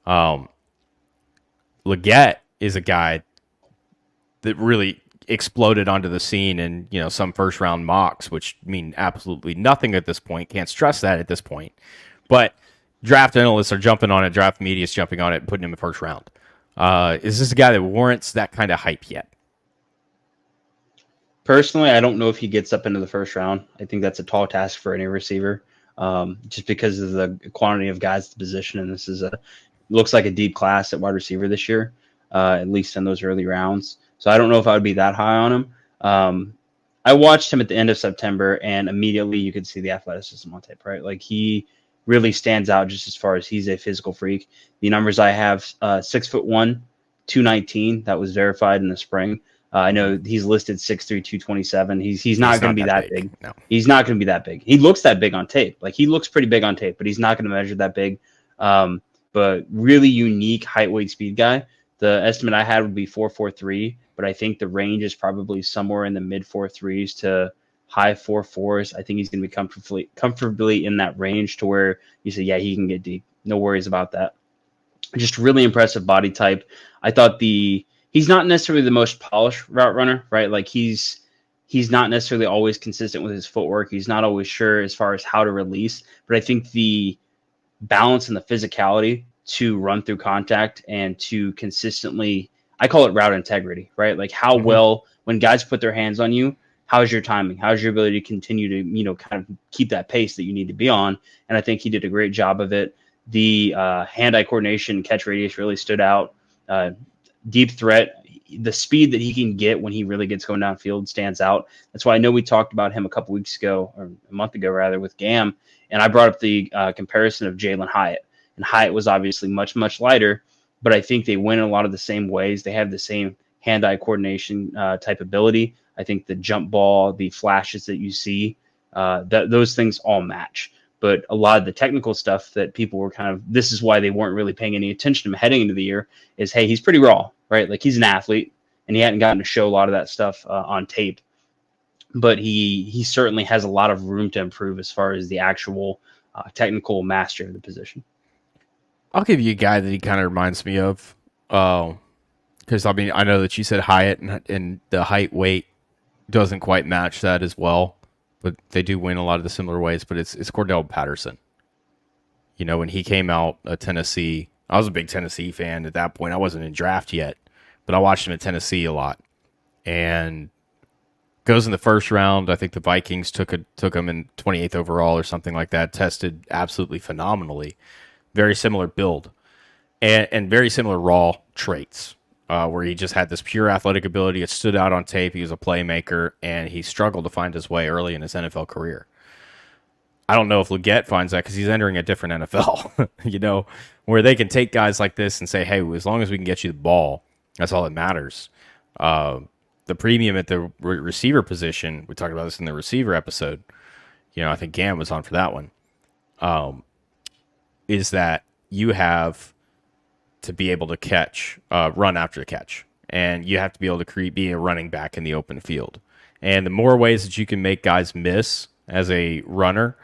Legette is a guy that really exploded onto the scene in some first round mocks, which mean absolutely nothing at this point. Can't stress that at this point. But draft analysts are jumping on it, draft media is jumping on it and putting him in the first round. Is this a guy that warrants that kind of hype yet? Personally, I don't know if he gets up into the first round. I think that's a tall task for any receiver, just because of the quantity of guys at the position. And this looks like a deep class at wide receiver this year, at least in those early rounds. So I don't know if I would be that high on him. I watched him at the end of September, and immediately you could see the athleticism on tape, right? Like he really stands out just as far as he's a physical freak. The numbers I have, 6'1", 219. That was verified in the spring. I know he's listed 6'3", 227. He's not going to be that big. No. He's not going to be that big. He looks that big on tape. Like he looks pretty big on tape, but he's not going to measure that big. But really unique height, weight, speed guy. The estimate I had would be 4.43, but I think the range is probably somewhere in the mid 4.3s to high 4.4s. I think he's going to be comfortably in that range to where you say, yeah, he can get deep. No worries about that. Just really impressive body type. I thought he's not necessarily the most polished route runner, right? Like he's not necessarily always consistent with his footwork. He's not always sure as far as how to release, but I think the balance and the physicality to run through contact and to consistently, I call it route integrity, right? Like how well, when guys put their hands on you, how's your timing? How's your ability to continue to, kind of keep that pace that you need to be on? And I think he did a great job of it. The hand-eye coordination, catch radius really stood out. Deep threat, the speed that he can get when he really gets going downfield stands out. That's why I know we talked about him a couple weeks ago, or a month ago rather, with Gam, and I brought up the comparison of Jalen Hyatt. And Hyatt was obviously much, much lighter, but I think they win in a lot of the same ways. They have the same hand-eye coordination type ability. I think the jump ball, the flashes that you see, those things all match. But a lot of the technical stuff that people were this is why they weren't really paying any attention to him heading into the year is, hey, he's pretty raw, right? Like, he's an athlete, and he hadn't gotten to show a lot of that stuff on tape. But he certainly has a lot of room to improve as far as the actual technical mastery of the position. I'll give you a guy that he kind of reminds me of. Because, I mean, I know that you said Hyatt, and the height weight doesn't quite match that as well. But they do win a lot of the similar ways. But it's Cordell Patterson. You know, when he came out at Tennessee, I was a big Tennessee fan at that point. I wasn't in draft yet, but I watched him at Tennessee a lot. And goes in the first round. I think the Vikings took him in 28th overall or something like that. Tested absolutely phenomenally. Very similar build. And very similar raw traits. Where he just had this pure athletic ability. It stood out on tape. He was a playmaker, and he struggled to find his way early in his NFL career. I don't know if Leggett finds that because he's entering a different NFL, you know, where they can take guys like this and say, hey, as long as we can get you the ball, that's all that matters. The premium at the receiver position, we talked about this in the receiver episode, you know, I think Gam was on for that one, is that you have to be able to catch, run after the catch. And you have to be able to be a running back in the open field. And the more ways that you can make guys miss as a runner,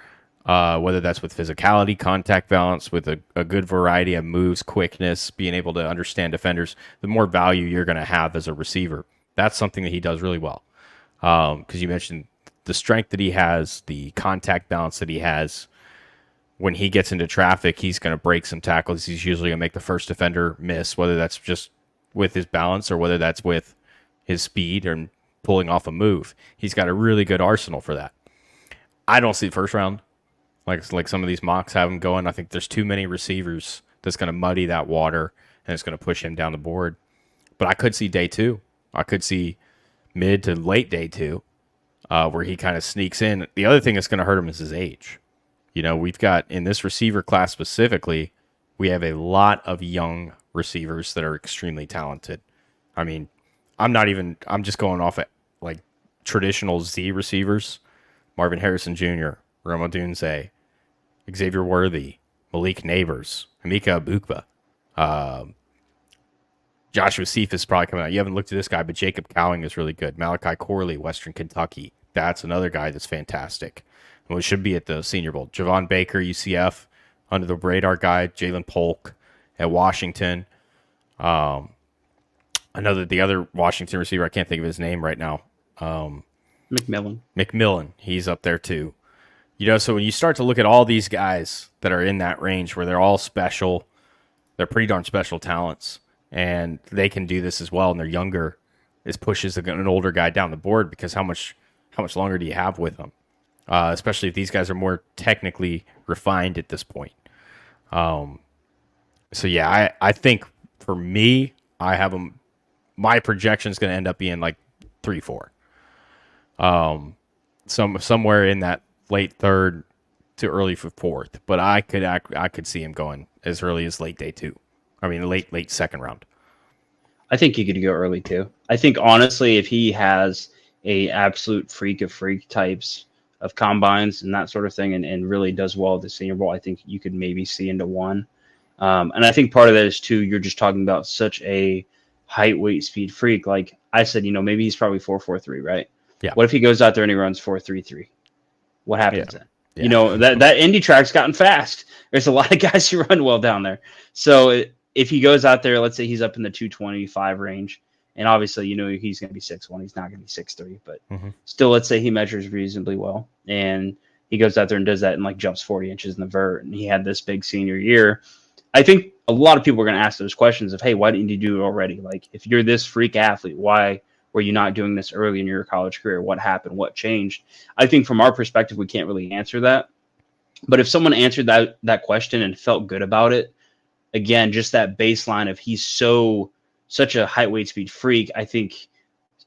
whether that's with physicality, contact balance, with a good variety of moves, quickness, being able to understand defenders, the more value you're going to have as a receiver. That's something that he does really well. Because you mentioned the strength that he has, the contact balance that he has. When he gets into traffic, he's going to break some tackles. He's usually going to make the first defender miss, whether that's just with his balance or whether that's with his speed or pulling off a move. He's got a really good arsenal for that. I don't see first round like some of these mocks have him going. I think there's too many receivers that's going to muddy that water and it's going to push him down the board. But I could see day 2. I could see mid to late day 2 where he kind of sneaks in. The other thing that's going to hurt him is his age. You know, we've got, in this receiver class specifically, we have a lot of young receivers that are extremely talented. I mean, I'm just going off at like traditional Z receivers. Marvin Harrison Jr., Rome Odunze, Xavier Worthy, Malik Neighbors, Hamika Abukba. Joshua Seif is probably coming out. You haven't looked at this guy, but Jacob Cowing is really good. Malachi Corley, Western Kentucky. That's another guy that's fantastic. Well, it should be at the Senior Bowl. Javon Baker, UCF, under the radar guy. Jalen Polk at Washington. I know that the other Washington receiver, I can't think of his name right now. McMillan, he's up there too. You know, so when you start to look at all these guys that are in that range where they're all special, they're pretty darn special talents, and they can do this as well, and they're younger, this pushes an older guy down the board because how much longer do you have with them? Especially if these guys are more technically refined at this point. So yeah, I think for me, I have them. My projection is going to end up being like 3-4. Somewhere in that late third to early fourth. But I could see him going as early as late day 2. I mean, late second round. I think he could go early too. I think honestly, if he has a absolute freak of freak types of combines and that sort of thing, and really does well at the Senior Bowl, I think you could maybe see into 1. And I think part of that is too, you're just talking about such a height, weight, speed freak. Like I said, you know, maybe he's probably 4.43, right? Yeah. What if he goes out there and he runs 4.33? What happens then? Yeah. You know, that Indy track's gotten fast. There's a lot of guys who run well down there. So if he goes out there, let's say he's up in the 225 range, and obviously, you know, he's going to be 6'1", he's not going to be 6'3", but still, let's say he measures reasonably well, and he goes out there and does that and like jumps 40 inches in the vert, and he had this big senior year. I think a lot of people are going to ask those questions of, hey, why didn't you do it already? Like, if you're this freak athlete, why were you not doing this early in your college career? What happened? What changed? I think from our perspective, we can't really answer that. But if someone answered that question and felt good about it, again, just that baseline of he's such a height, weight, speed freak, I think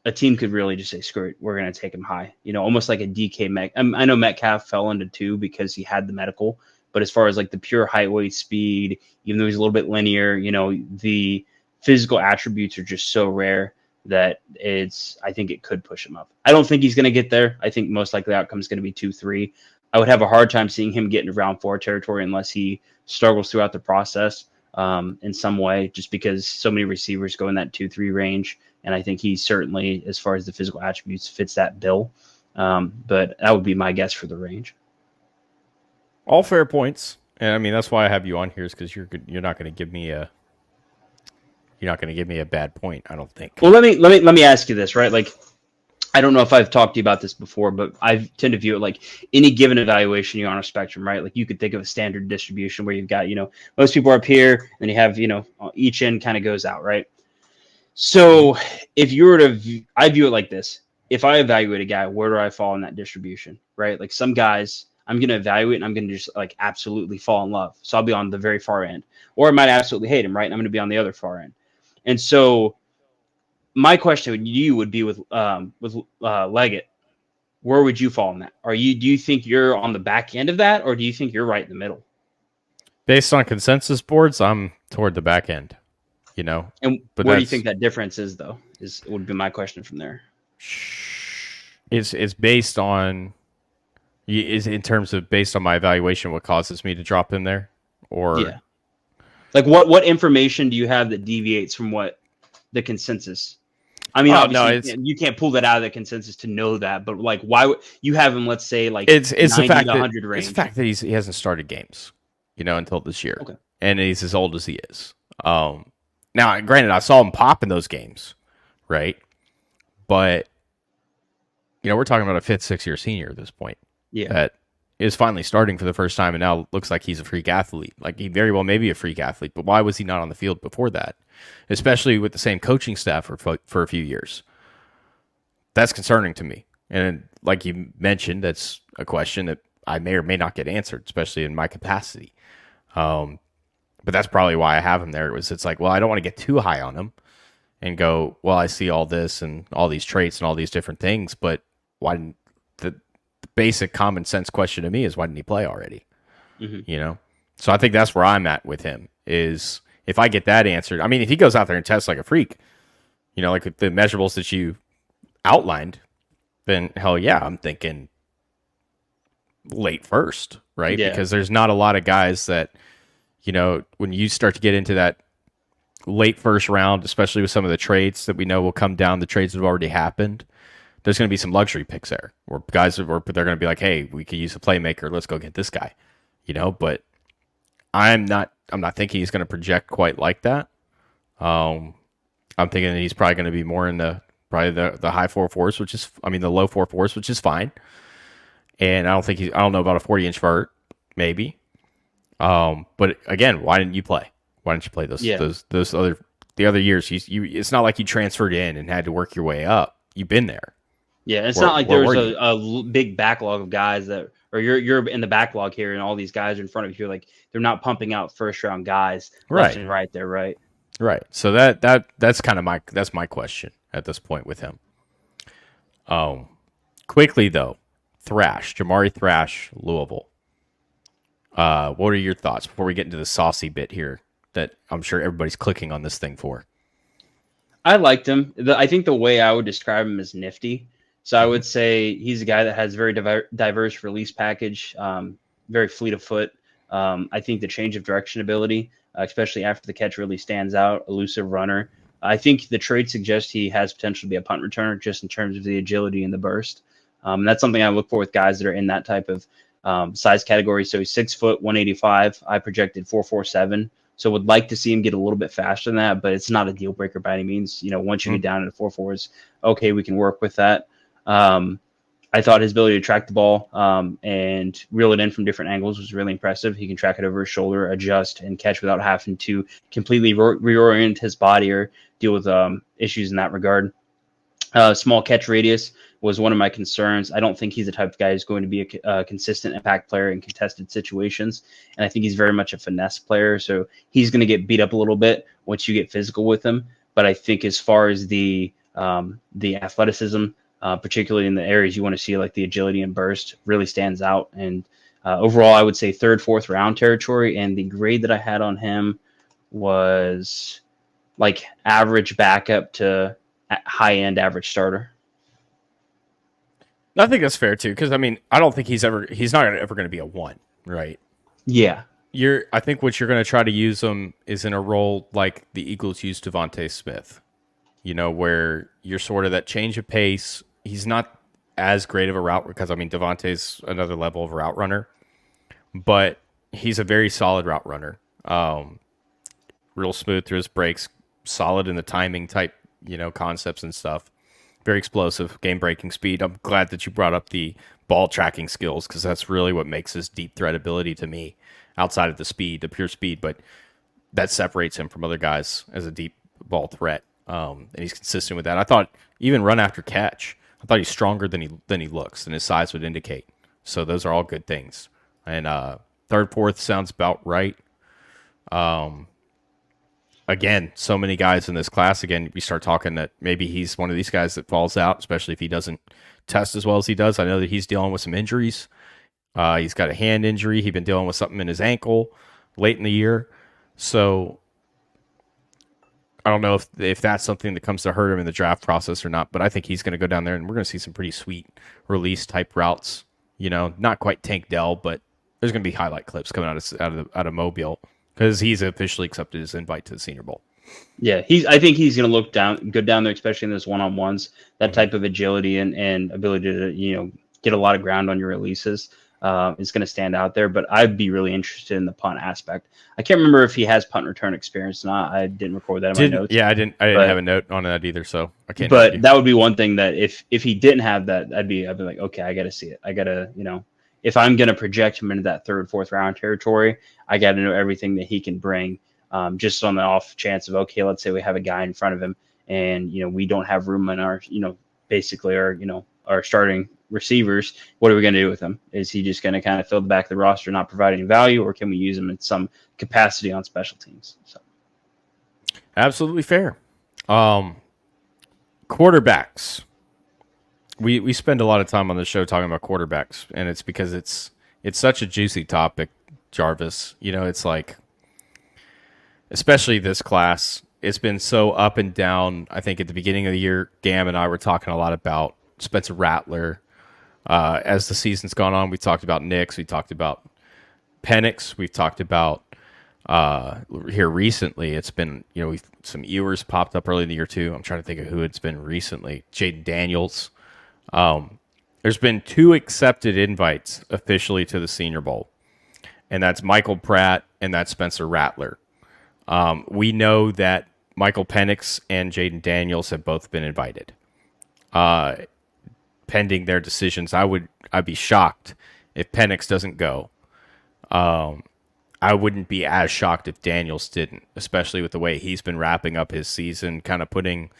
a team could really just say, screw it, we're going to take him high. You know, almost like a DK Metcalf. I know Metcalf fell into 2 because he had the medical, but as far as like the pure height, weight, speed, even though he's a little bit linear, you know, the physical attributes are just so rare that I think it could push him up. I don't think he's going to get there. I think most likely the outcome is going to be 2-3. I would have a hard time seeing him get into round 4 territory unless he struggles throughout the process in some way, just because so many receivers go in that 2-3 range. And I think he certainly, as far as the physical attributes, fits that bill. But that would be my guess for the range. All fair points. And I mean, that's why I have you on here, is because you're not going to give me a bad point, I don't think. Well, let me ask you this, right? Like, I don't know if I've talked to you about this before, but I tend to view it like any given evaluation, you're on a spectrum, right? Like you could think of a standard distribution where you've got, most people are up here, and you have, each end kind of goes out, right? So if you were to, I view it like this. If I evaluate a guy, where do I fall in that distribution, right? Like some guys, I'm going to evaluate and I'm going to just like absolutely fall in love. So I'll be on the very far end, or I might absolutely hate him, right? And I'm going to be on the other far end. And so my question to you would be with Leggett, where would you fall in that? Do you think you're on the back end of that, or do you think you're right in the middle? Based on consensus boards, I'm toward the back end, And but where do you think that difference is, though? Would be my question from there. It's based on, is in terms of based on my evaluation, what causes me to drop in there, or yeah, like what information do you have that deviates from what the consensus? I mean, obviously, you can't pull that out of the consensus to know that, but like, why would you have him? Let's say like it's the fact that range. It's the fact that he hasn't started games, until this year, okay, and he's as old as he is. Now, granted, I saw him pop in those games, right? But we're talking about a 5th, 6th-year senior at this point. Yeah, that is finally starting for the first time, and now looks like he's a freak athlete. Like he very well may be a freak athlete, but why was he not on the field before that? Especially with the same coaching staff for a few years. That's concerning to me. And like you mentioned, that's a question that I may or may not get answered, especially in my capacity. But that's probably why I have him there. It's like, well, I don't want to get too high on him and go, well, I see all this and all these traits and all these different things, but why didn't the basic common sense question to me is, why didn't he play already? Mm-hmm. So I think that's where I'm at with him, is if I get that answered, I mean, if he goes out there and tests like a freak, like the measurables that you outlined, then hell yeah, I'm thinking late first, right? Yeah. Because there's not a lot of guys that, when you start to get into that late first round, especially with some of the trades that we know will come down, the trades that have already happened, there's going to be some luxury picks there where guys they're going to be like, hey, we could use a playmaker. Let's go get this guy, but I'm not thinking he's going to project quite like that. I'm thinking that he's probably going to be more in the high 4.4s, the low 4.4s, which is fine. And I don't know about a 40-inch vert, maybe. But again, why didn't you play? Why didn't you play those other years? It's not like you transferred in and had to work your way up. You've been there. Yeah, it's not like there's a big backlog of guys or you're in the backlog here, and all these guys are in front of you. Like they're not pumping out first round guys left and right there, right? Right. So that's kind of my question at this point with him. Quickly though, Jamari Thrash, Louisville. What are your thoughts before we get into the saucy bit here that I'm sure everybody's clicking on this thing for? I liked him. I think the way I would describe him is nifty. So I would say he's a guy that has very diverse release package, very fleet of foot. I think the change of direction ability, especially after the catch, really stands out. Elusive runner. I think the trade suggests he has potential to be a punt returner just in terms of the agility and the burst. And that's something I look for with guys that are in that type of size category. So he's 6 foot, 185. I projected 4.47. So would like to see him get a little bit faster than that, but it's not a deal breaker by any means. Once you get down into 4.4s, okay, we can work with that. I thought his ability to track the ball and reel it in from different angles was really impressive. He can track it over his shoulder, adjust, and catch without having to completely reorient his body or deal with issues in that regard. Small catch radius was one of my concerns. I don't think he's the type of guy who's going to be a consistent impact player in contested situations. And I think he's very much a finesse player. So he's going to get beat up a little bit once you get physical with him. But I think as far as the athleticism, particularly in the areas you want to see, like the agility and burst, really stands out. And overall, I would say 3rd, 4th round territory. And the grade that I had on him was like average backup to high-end average starter. I think that's fair too, because I mean, I don't think he's not ever going to be a 1, right? Yeah. I think what you're going to try to use him is in a role like the Eagles used Devontae Smith, where you're sort of that change of pace. He's not as great of a route, because I mean, Devontae's another level of a route runner, but he's a very solid route runner. Real smooth through his breaks, solid in the timing type, concepts and stuff. Very explosive, game-breaking speed. I'm glad that you brought up the ball tracking skills, because that's really what makes his deep threat ability to me, outside of the pure speed, but that separates him from other guys as a deep ball threat. And he's consistent with that. I thought even run after catch, I thought he's stronger than he looks, and his size would indicate. So those are all good things. And third, fourth sounds about right. Again, so many guys in this class. Again, we start talking that maybe he's one of these guys that falls out, especially if he doesn't test as well as he does. I know that he's dealing with some injuries. He's got a hand injury. He's been dealing with something in his ankle late in the year. So I don't know if that's something that comes to hurt him in the draft process or not, but I think he's going to go down there, and we're going to see some pretty sweet release type routes. Not quite Tank Dell, but there's going to be highlight clips coming out of Mobile, because he's officially accepted his invite to the Senior Bowl. Yeah, I think he's going to look good down there, especially in those one-on-ones. That type of agility and ability to get a lot of ground on your releases is going to stand out there. But I'd be really interested in the punt aspect. I can't remember if he has punt return experience or not. I didn't record that in my notes. Yeah, I didn't have a note on that either, so I can't. But that would be one thing that if he didn't have that, I'd be like, okay, I got to see it. I got to if I'm going to project him into that third, fourth round territory, I got to know everything that he can bring. Just on the off chance of, okay, let's say we have a guy in front of him, and we don't have room in our basically our starting receivers. What are we going to do with him? Is he just going to kind of fill the back of the roster, not provide any value, or can we use him in some capacity on special teams? So, absolutely fair. Quarterbacks. We spend a lot of time on the show talking about quarterbacks, and it's because it's such a juicy topic, Jarvis. It's like, especially this class, it's been so up and down. I think at the beginning of the year, Gam and I were talking a lot about Spencer Rattler. As the season's gone on, we talked about Nix, we talked about Penix, we've talked about here recently. It's been some Ewers popped up early in the year too. I'm trying to think of who it's been recently. Jayden Daniels. There's been 2 accepted invites officially to the Senior Bowl, and that's Michael Pratt and that's Spencer Rattler. We know that Michael Penix and Jayden Daniels have both been invited. Pending their decisions, I'd be shocked if Penix doesn't go. I wouldn't be as shocked if Daniels didn't, especially with the way he's been wrapping up his season, kind of putting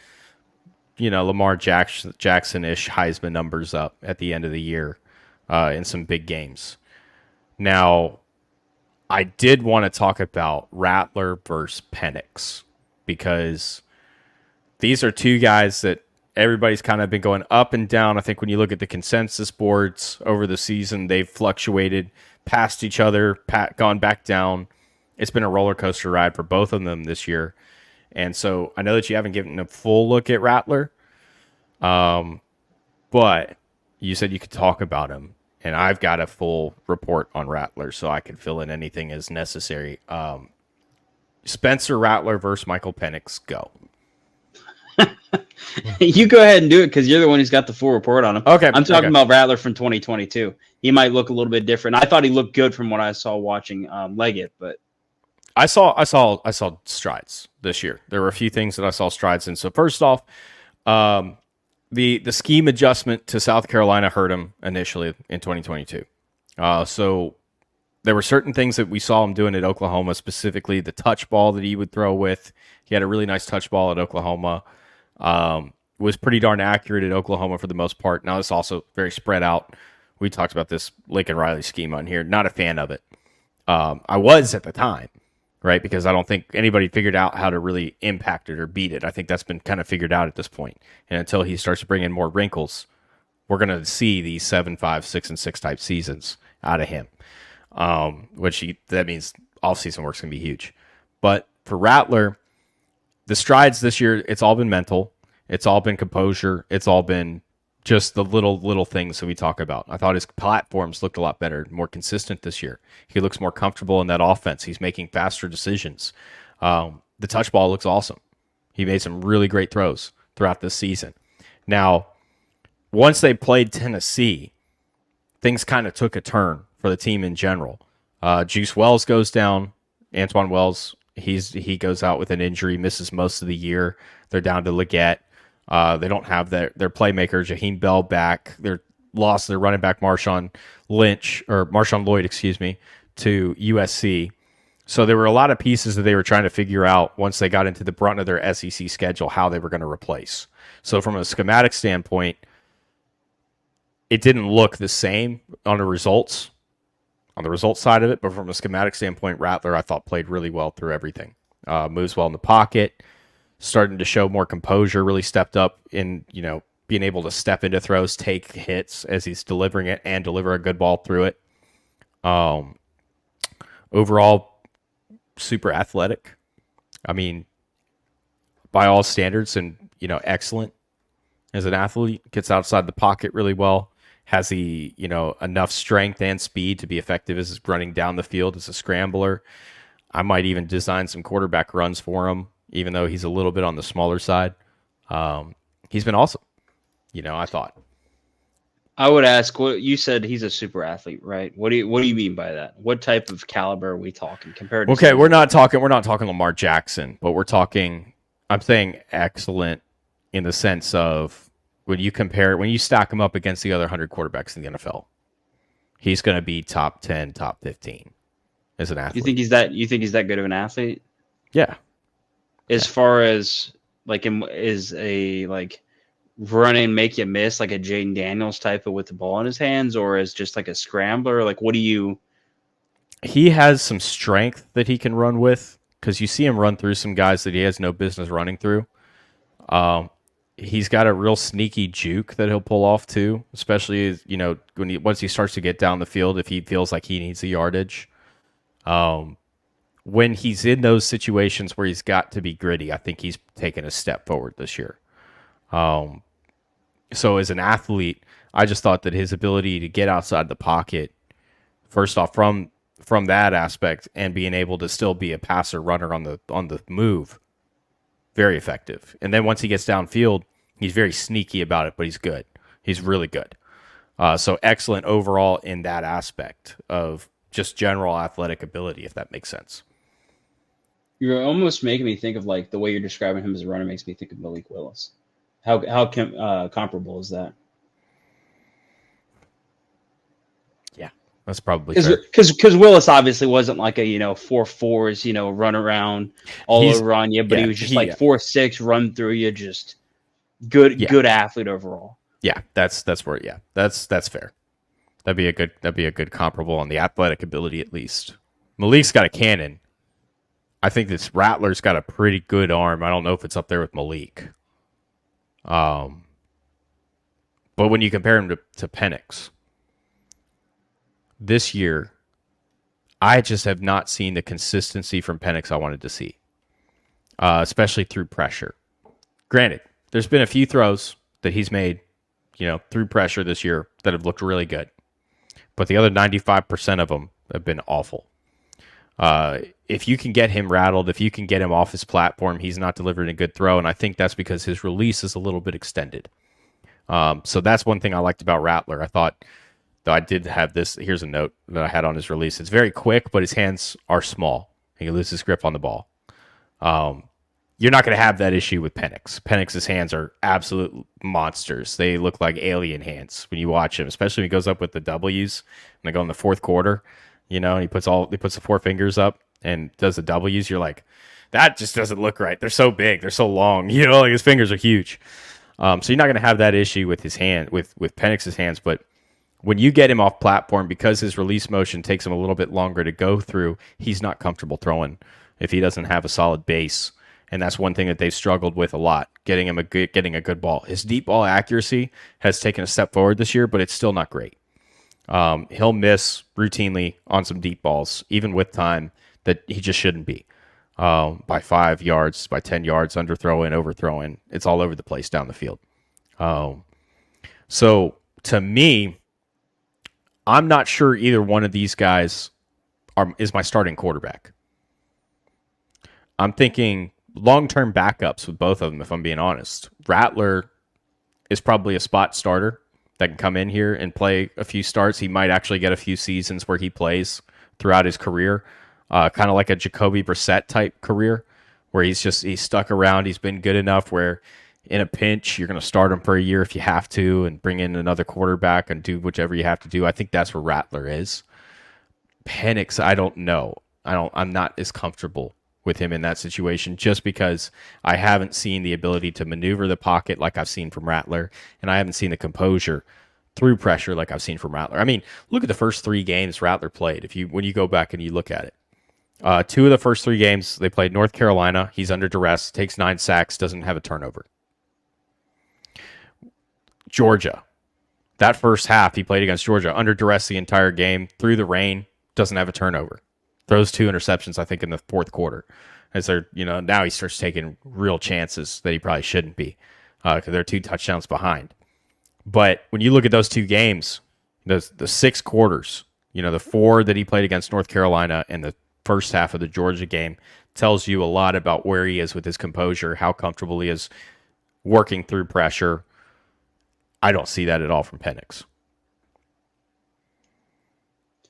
Lamar Jackson-ish Heisman numbers up at the end of the year in some big games. Now, I did want to talk about Rattler versus Penix, because these are 2 guys that everybody's kind of been going up and down. I think when you look at the consensus boards over the season, they've fluctuated past each other, gone back down. It's been a roller coaster ride for both of them this year. And so I know that you haven't given a full look at Rattler, but you said you could talk about him, and I've got a full report on Rattler, so I can fill in anything as necessary. Spencer Rattler versus Michael Penix, go. You go ahead and do it, because you're the one who's got the full report on him. Okay, I'm talking about Rattler from 2022. He might look a little bit different. I thought he looked good from what I saw watching Leggett, but I saw strides this year. There were a few things that I saw strides in. So first off, the scheme adjustment to South Carolina hurt him initially in 2022. So there were certain things that we saw him doing at Oklahoma, specifically the touch ball that he would throw with. He had a really nice touch ball at Oklahoma. Was pretty darn accurate at Oklahoma for the most part. Now, it's also very spread out. We talked about this Lincoln Riley scheme on here. Not a fan of it. I was at the time, right? Because I don't think anybody figured out how to really impact it or beat it. I think that's been kind of figured out at this point. And until he starts to bring in more wrinkles, we're going to see these 7-5, 6-6 type seasons out of him. That means off-season work's going to be huge. But for Rattler, the strides this year, it's all been mental. It's all been composure. It's all been just the little things that we talk about. I thought his platforms looked a lot better, more consistent this year. He looks more comfortable in that offense. He's making faster decisions. The touch ball looks awesome. He made some really great throws throughout this season. Now, once they played Tennessee, things kind of took a turn for the team in general. Juice Wells goes down. Antoine Wells, he goes out with an injury, misses most of the year. They're down to Leggett. They don't have their playmaker, Jaheim Bell, back. They're lost their running back, Marshawn Lloyd, to USC. So there were a lot of pieces that they were trying to figure out once they got into the brunt of their SEC schedule, how they were going to replace. So from a schematic standpoint, it didn't look the same on the results side of it, but from a schematic standpoint, Rattler, I thought, played really well through everything. Moves well in the pocket, starting to show more composure, really stepped up in, being able to step into throws, take hits as he's delivering it, and deliver a good ball through it. Overall, super athletic. I mean, by all standards, and excellent as an athlete. Gets outside the pocket really well. Has the enough strength and speed to be effective as running down the field as a scrambler. I might even design some quarterback runs for him, even though he's a little bit on the smaller side. He's been awesome. I thought. I would ask, what you said, he's a super athlete, right? What do you mean by that? What type of caliber are we talking compared to? Okay, we're not talking Lamar Jackson, but I'm saying excellent in the sense of when you stack him up against the other 100 quarterbacks in the NFL, he's going to be top 10, top 15 as an athlete. You think he's that good of an athlete? Yeah. As far as is a run and make you miss, like a Jayden Daniels type of with the ball in his hands, or is just like a scrambler? What do you? He has some strength that he can run with, because you see him run through some guys that he has no business running through. He's got a real sneaky juke that he'll pull off too, especially once he starts to get down the field, if he feels like he needs the yardage. When he's in those situations where he's got to be gritty, I think he's taken a step forward this year. So as an athlete, I just thought that his ability to get outside the pocket, first off, from that aspect, and being able to still be a passer runner on the move, very effective. And then once he gets downfield, he's very sneaky about it, but he's good. He's really good. So excellent overall in that aspect of just general athletic ability, if that makes sense. You're almost making me think of the way you're describing him as a runner makes me think of Malik Willis. How comparable is that? Yeah, that's probably fair. Because Willis obviously wasn't like a 4.4s run around over on you, but he was just 4.6 run through you, just good athlete overall. Yeah, that's where that's fair. That'd be a good comparable on the athletic ability at least. Malik's got a cannon. I think this Rattler's got a pretty good arm. I don't know if it's up there with Malik. But when you compare him to Penix, this year, I just have not seen the consistency from Penix I wanted to see, especially through pressure. Granted, there's been a few throws that he's made, through pressure this year that have looked really good, but the other 95% of them have been awful. If you can get him rattled, if you can get him off his platform, he's not delivering a good throw, and I think that's because his release is a little bit extended. So that's one thing I liked about Rattler. I thought, though I did have this, here's a note that I had on his release. It's very quick, but his hands are small. He loses grip on the ball. You're not going to have that issue with Penix. Penix's hands are absolute monsters. They look like alien hands when you watch him, especially when he goes up with the W's and they go in the fourth quarter. And he puts the four fingers up and does the W's. You're like, that just doesn't look right. They're so big. They're so long. His fingers are huge. So you're not going to have that issue with his hand, with Penix's hands. But when you get him off platform, because his release motion takes him a little bit longer to go through, he's not comfortable throwing if he doesn't have a solid base. And that's one thing that they've struggled with a lot, getting a good ball. His deep ball accuracy has taken a step forward this year, but it's still not great. He'll miss routinely on some deep balls, even with time, that he just shouldn't be. by 5 yards, by 10 yards, underthrowing, overthrowing. It's all over the place down the field. So to me, I'm not sure either one of these guys is my starting quarterback. I'm thinking long-term backups with both of them, if I'm being honest. Rattler is probably a spot starter that can come in here and play a few starts. He might actually get a few seasons where he plays throughout his career, kind of like a Jacoby Brissett type career, where he's stuck around. He's been good enough where in a pinch you're going to start him for a year if you have to, and bring in another quarterback and do whichever you have to do. I think that's where Rattler is. Penix, I don't know. I'm not as comfortable with him in that situation, just because I haven't seen the ability to maneuver the pocket like I've seen from Rattler, and I haven't seen the composure through pressure like I've seen from Rattler. I mean, look at the first 3 games Rattler played. When you go back and you look at it, 2 of the first 3 games they played North Carolina. He's under duress, takes 9 sacks, doesn't have a turnover. Georgia, that first half he played against Georgia under duress the entire game, through the rain, doesn't have a turnover. Throws 2 interceptions, I think, in the fourth quarter. As they're, now he starts taking real chances that he probably shouldn't be, because they're 2 touchdowns behind. But when you look at those 2 games, the 6 quarters, the 4 that he played against North Carolina and the first half of the Georgia game, tells you a lot about where he is with his composure, how comfortable he is working through pressure. I don't see that at all from Penix.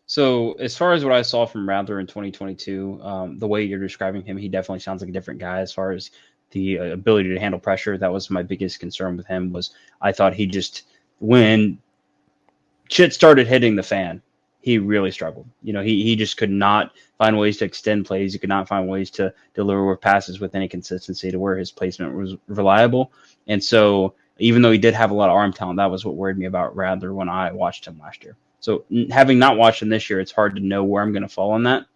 So as far as what I saw from Rattler in 2022, the way you're describing him, he definitely sounds like a different guy as far as the ability to handle pressure. That was my biggest concern with him. Was I thought he just, when shit started hitting the fan, he really struggled. He just could not find ways to extend plays. He could not find ways to deliver passes with any consistency to where his placement was reliable. And so even though he did have a lot of arm talent, that was what worried me about Rattler when I watched him last year. So having not watched him this year, it's hard to know where I'm going to fall on that.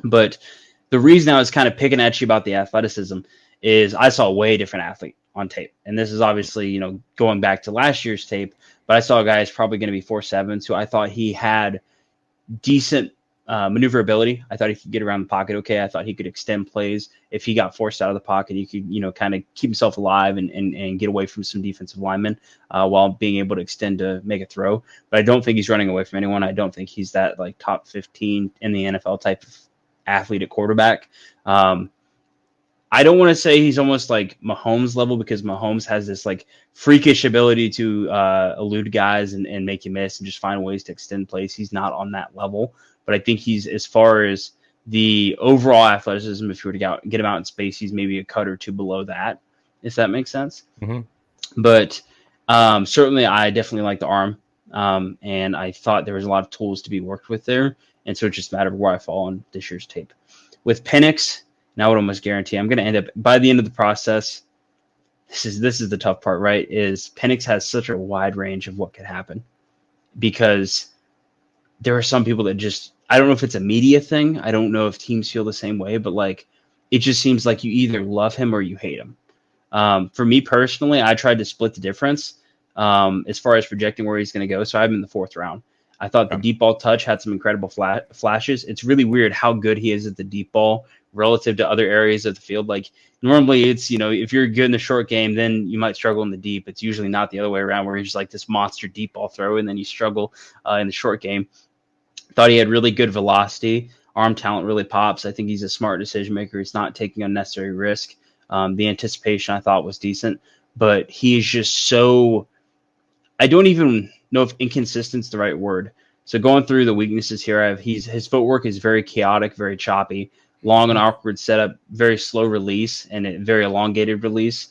But the reason I was kind of picking at you about the athleticism is I saw a way different athlete on tape. And this is obviously, going back to last year's tape, but I saw a guy who's probably going to be 4'7", so I thought he had decent maneuverability. I thought he could get around the pocket okay. I thought he could extend plays. If he got forced out of the pocket, he could, kind of keep himself alive and get away from some defensive linemen while being able to extend to make a throw. But I don't think he's running away from anyone. I don't think he's that like top 15 in the NFL type of athlete at quarterback. I don't want to say he's almost like Mahomes level, because Mahomes has this like freakish ability to elude guys and make you miss and just find ways to extend plays. He's not on that level, but I think he's, as far as the overall athleticism, if you were to get him out in space, he's maybe a cut or 2 below that, if that makes sense. Mm-hmm. But certainly I definitely like the arm, and I thought there was a lot of tools to be worked with there, and so it's just a matter of where I fall on this year's tape. With Penix, now I would almost guarantee I'm going to end up, by the end of the process, this is the tough part, right? Is Penix has such a wide range of what could happen, because there are some people that just, I don't know if it's a media thing. I don't know if teams feel the same way, but like, it just seems like you either love him or you hate him. For me personally, I tried to split the difference as far as projecting where he's going to go. So I'm in the 4th round. I thought the deep ball touch had some incredible flashes. It's really weird how good he is at the deep ball relative to other areas of the field. Like normally it's, if you're good in the short game, then you might struggle in the deep. It's usually not the other way around, where he's like this monster deep ball thrower and then you struggle in the short game. Thought he had really good velocity. Arm talent really pops. I think he's a smart decision maker. He's not taking unnecessary risk. The anticipation I thought was decent, but he is just so, I don't even know if inconsistent is the right word. So going through the weaknesses here, his footwork is very chaotic, very choppy, long and awkward setup, very slow release, and a very elongated release.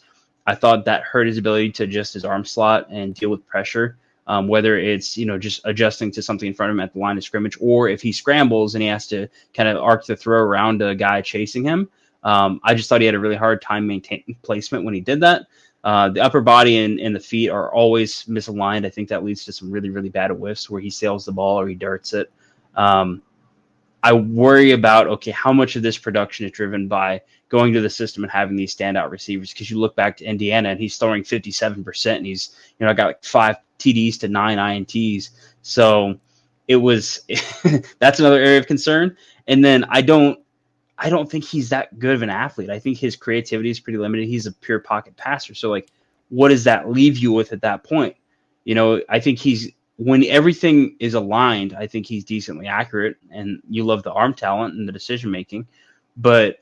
I thought that hurt his ability to adjust his arm slot and deal with pressure. Whether it's, just adjusting to something in front of him at the line of scrimmage, or if he scrambles and he has to kind of arc the throw around a guy chasing him. I just thought he had a really hard time maintaining placement when he did that. The upper body and the feet are always misaligned. I think that leads to some really, really bad whiffs where he sails the ball or he darts it. I worry about, okay, how much of this production is driven by going to the system and having these standout receivers? Because you look back to Indiana and he's throwing 57% and he's, got like 5 TDs to 9 INTs. So it was, that's another area of concern. And then I don't I don't think he's that good of an athlete. I think his creativity is pretty limited. He's a pure pocket passer. So like, what does that leave you with at that point? I think when everything is aligned, I think he's decently accurate, and you love the arm talent and the decision making. But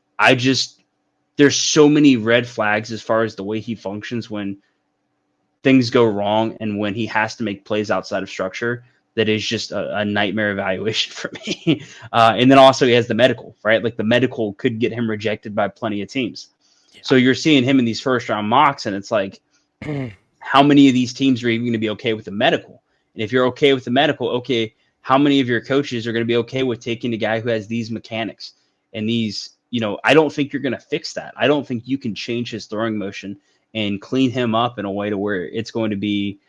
there's so many red flags as far as the way he functions when things go wrong and when he has to make plays outside of structure that is just a nightmare evaluation for me. And then also he has the medical, right? Like the medical could get him rejected by plenty of teams. Yeah. So you're seeing him in these first round mocks, and it's like, how many of these teams are even going to be okay with the medical? And if you're okay with the medical, okay, how many of your coaches are going to be okay with taking a guy who has these mechanics and these, I don't think you're going to fix that. I don't think you can change his throwing motion and clean him up in a way to where it's going to be,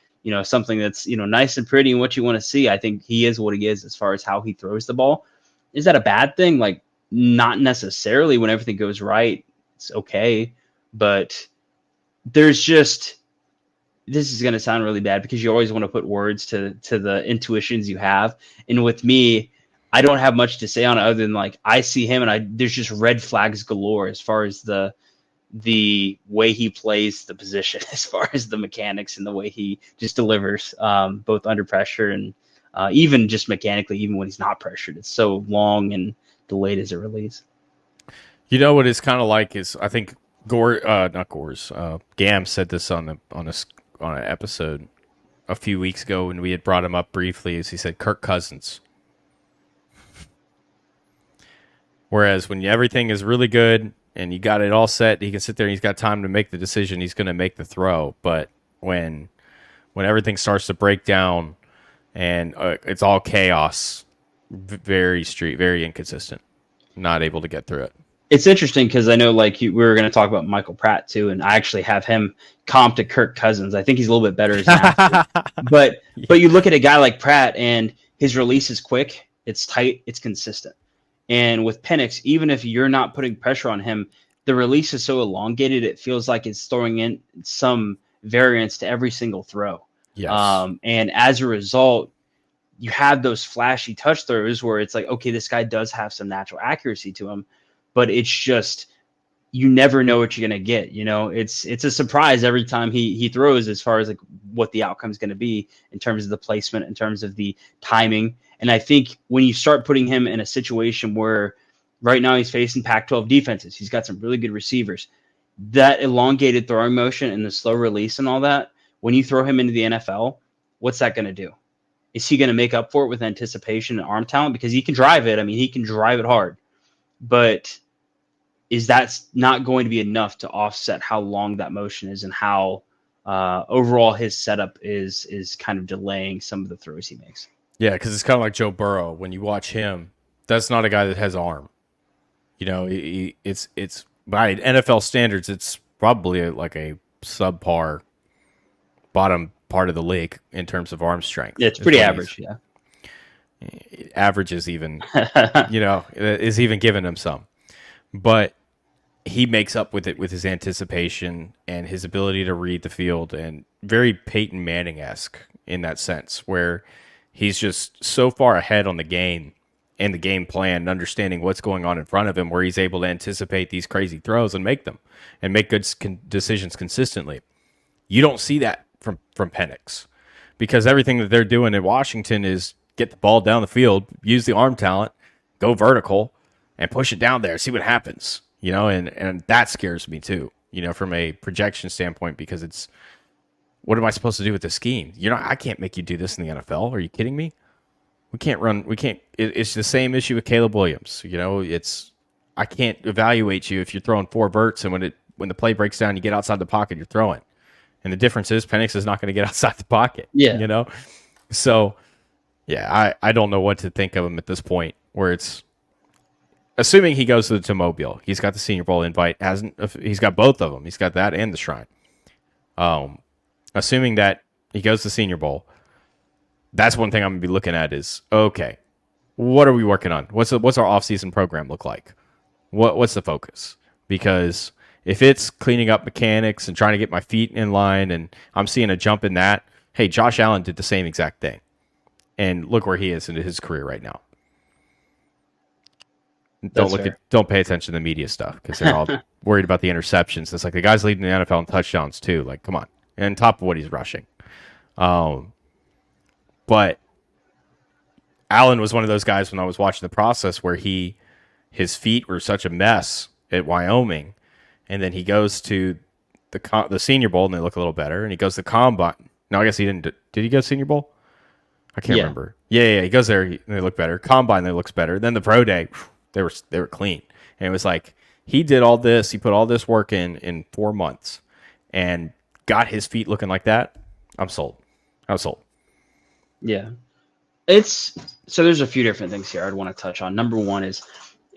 something that's, nice and pretty and what you want to see. I think he is what he is as far as how he throws the ball. Is that a bad thing? Like, not necessarily. When everything goes right, it's okay. But this is going to sound really bad because you always want to put words to the intuitions you have. And with me, I don't have much to say on it other than like, I see him and there's just red flags galore as far as the way he plays the position, as far as the mechanics and the way he just delivers, both under pressure and even just mechanically, even when he's not pressured. It's so long and delayed as a release. You know what it's kind of like is, I think Gam said this on an episode a few weeks ago when we had brought him up briefly, is he said Kirk Cousins. Whereas when everything is really good and you got it all set, he can sit there and he's got time to make the decision. He's going to make the throw. But when everything starts to break down and it's all chaos, very inconsistent, not able to get through it. It's interesting because I know we were going to talk about Michael Pratt too, and I actually have him comped to Kirk Cousins. I think he's a little bit better as an athlete. But you look at a guy like Pratt and his release is quick, it's tight, it's consistent. And with Penix, even if you're not putting pressure on him, the release is so elongated, it feels like it's throwing in some variance to every single throw. Yes. And as a result, you have those flashy touch throws where it's like, okay, this guy does have some natural accuracy to him, but it's just, you never know what you're going to get. It's a surprise every time he throws, as far as like what the outcome is going to be in terms of the placement, in terms of the timing. And I think when you start putting him in a situation where right now he's facing Pac-12 defenses, he's got some really good receivers, that elongated throwing motion and the slow release and all that, when you throw him into the NFL, what's that going to do? Is he going to make up for it with anticipation and arm talent? Because he can drive it. I mean, he can drive it hard. But is that not going to be enough to offset how long that motion is and how overall his setup is kind of delaying some of the throws he makes? Yeah, because it's kind of like Joe Burrow. When you watch him, that's not a guy that has arm. It's by NFL standards, it's probably like a subpar bottom part of the league in terms of arm strength. Yeah, it's pretty average. Yeah, average is even, is even giving him some, but he makes up with it with his anticipation and his ability to read the field, and very Peyton Manning-esque in that sense, where he's just so far ahead on the game and the game plan and understanding what's going on in front of him, where he's able to anticipate these crazy throws and make them and make good decisions consistently. You don't see that from Penix, because everything that they're doing in Washington is get the ball down the field, use the arm talent, go vertical, and push it down there, see what happens. And that scares me too, from a projection standpoint, because it's, what am I supposed to do with the scheme? I can't make you do this in the NFL. Are you kidding me? It's the same issue with Caleb Williams. I can't evaluate you if you're throwing 4 verts and when the play breaks down, you get outside the pocket, you're throwing. And the difference is Penix is not going to get outside the pocket. Yeah. So yeah, I don't know what to think of him at this point, where it's, assuming he goes to Mobile, he's got the Senior Bowl invite, he's got both of them. He's got that and the Shrine. Assuming that he goes to Senior Bowl, that's one thing I'm going to be looking at is, okay, what are we working on? What's our offseason program look like? What's the focus? Because if it's cleaning up mechanics and trying to get my feet in line and I'm seeing a jump in that, hey, Josh Allen did the same exact thing. And look where he is in his career right now. Don't look at, don't pay attention to the media stuff because they're all worried about the interceptions. It's like the guy's leading the NFL in touchdowns too. Like, come on, and on top of what he's rushing. But Allen was one of those guys when I was watching the process where his feet were such a mess at Wyoming, and then he goes to the Senior Bowl and they look a little better, and he goes to the Combine. No, I guess he didn't. Did he go Senior Bowl? I can't remember. Yeah. He goes there and they look better. Combine, they looks better. Then the Pro Day, they were clean, and it was like he did all this. He put all this work in 4 months, and got his feet looking like that. I'm sold. Yeah. So there's a few different things here I'd want to touch on. Number one is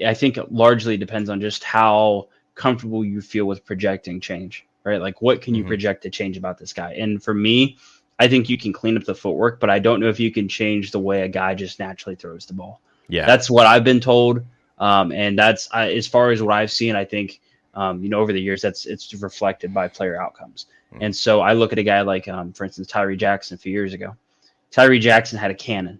I think it largely depends on just how comfortable you feel with projecting change, right? Like what can you project to change about this guy? And for me, I think you can clean up the footwork, but I don't know if you can change the way a guy just naturally throws the ball. Yeah. That's what I've been told. And that's as far as what I've seen, I think, over the years, it's reflected by player outcomes. And so I look at a guy like, for instance, Tyree Jackson a few years ago. Tyree Jackson had a cannon,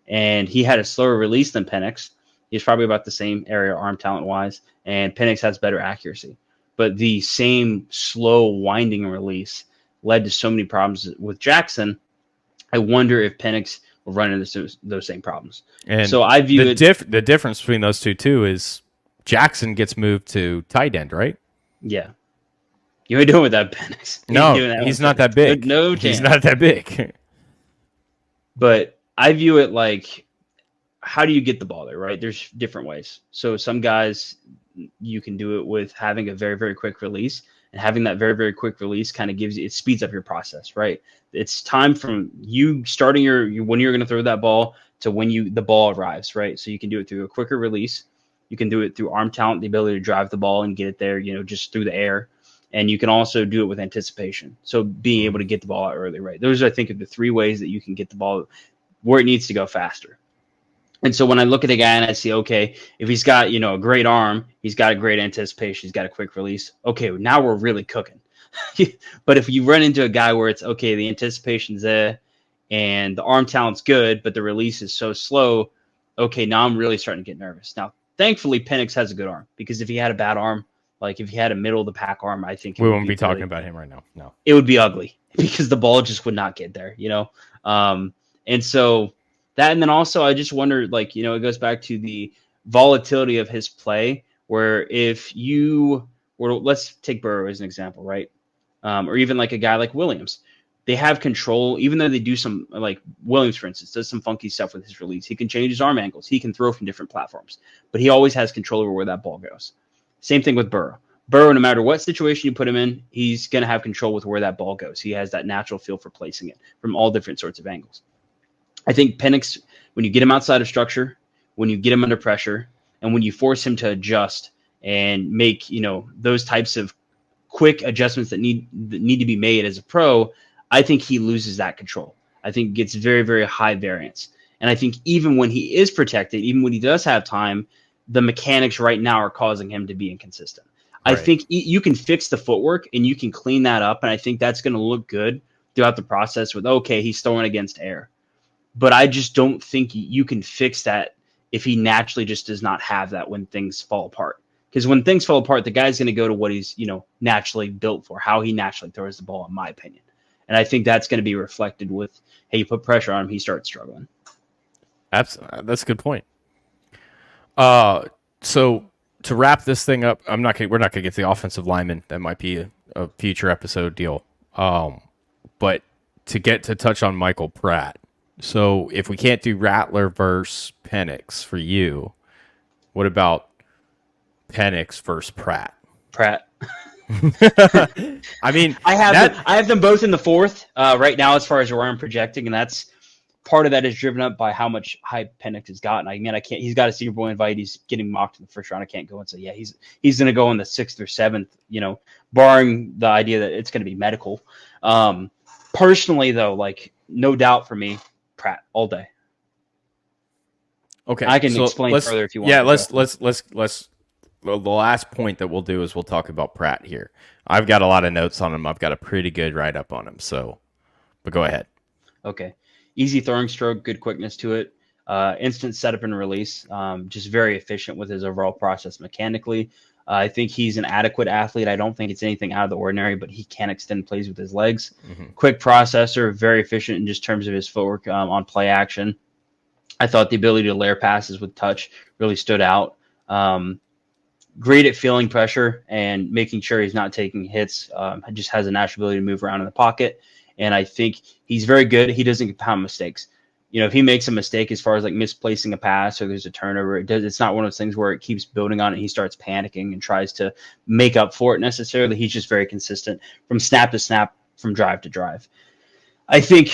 and he had a slower release than Penix. He's probably about the same area arm talent-wise, and Penix has better accuracy. But the same slow winding release led to so many problems with Jackson. I wonder if Penix will run into those same problems. And so I view the difference between those two too is Jackson gets moved to tight end, right? Yeah. You ain't doing with that, Penix. No, he's not that big. No chance. He's not that big. But I view it like, how do you get the ball there, right? There's different ways. So some guys, you can do it with having a very, very quick release. And having that very, very quick release kind of it speeds up your process, right? It's time from you starting when you're going to throw that ball to when the ball arrives, right? So you can do it through a quicker release. You can do it through arm talent, the ability to drive the ball and get it there, just through the air. And you can also do it with anticipation. So being able to get the ball out early, right? Those, I think, are the three ways that you can get the ball where it needs to go faster. And so when I look at a guy and I see, okay, if he's got, a great arm, he's got a great anticipation, he's got a quick release. Okay, now we're really cooking. But if you run into a guy where it's, okay, the anticipation's there and the arm talent's good, but the release is so slow, okay, now I'm really starting to get nervous. Now, thankfully, Penix has a good arm, because if he had a bad arm, like if he had a middle of the pack arm, I think we won't be talking about him right now. No, it would be ugly because the ball just would not get there, and so that, and then also I just wonder, it goes back to the volatility of his play, where if you were, let's take Burrow as an example, right? Or even like a guy like Williams, they have control, even though they do some, like Williams, for instance, does some funky stuff with his release. He can change his arm angles. He can throw from different platforms, but he always has control over where that ball goes. Same thing with Burrow. Burrow, no matter what situation you put him in, he's going to have control with where that ball goes. He has that natural feel for placing it from all different sorts of angles. I think Penix, when you get him outside of structure, when you get him under pressure, and when you force him to adjust and make, those types of quick adjustments that need to be made as a pro, I think he loses that control. I think it gets very, very high variance. And I think even when he is protected, even when he does have time, the mechanics right now are causing him to be inconsistent. Right. I think you can fix the footwork and you can clean that up. And I think that's going to look good throughout the process with, okay, he's throwing against air. But I just don't think you can fix that if he naturally just does not have that when things fall apart. Because when things fall apart, the guy's going to go to what he's, naturally built for, how he naturally throws the ball, in my opinion. And I think that's going to be reflected with, hey, you put pressure on him, he starts struggling. Absolutely. That's a good point. So to wrap this thing up, we're not going to get to the offensive lineman. That might be a future episode deal. But to get to touch on Michael Pratt. So if we can't do Rattler versus Penix for you, what about Penix versus Pratt? Pratt. I mean, I have them both in the fourth right now as far as where I'm projecting, and that's part of that is driven up by how much hype Penix has gotten. I mean, I can't. He's got a Senior Bowl invite. He's getting mocked in the first round. I can't go and say, yeah, he's going to go in the 6th or 7th. Barring the idea that it's going to be medical. Personally, though, no doubt for me, Pratt all day. Okay, I can explain further if you want. Yeah, let's. The last point that we'll do is we'll talk about Pratt here. I've got a lot of notes on him. I've got a pretty good write up on him. But go ahead. Okay. Easy throwing stroke, good quickness to it. instant setup and release, just very efficient with his overall process mechanically. I think he's an adequate athlete. I don't think it's anything out of the ordinary, but he can extend plays with his legs. Quick processor, very efficient in just terms of his footwork on play action. I thought the ability to layer passes with touch really stood out. Great at feeling pressure and making sure he's not taking hits. Just has a natural ability to move around in the pocket. And I think he's very good. He doesn't compound mistakes. If he makes a mistake as far as like misplacing a pass or there's a turnover, it's not one of those things where it keeps building on it. He starts panicking and tries to make up for it necessarily. He's just very consistent from snap to snap, from drive to drive. I think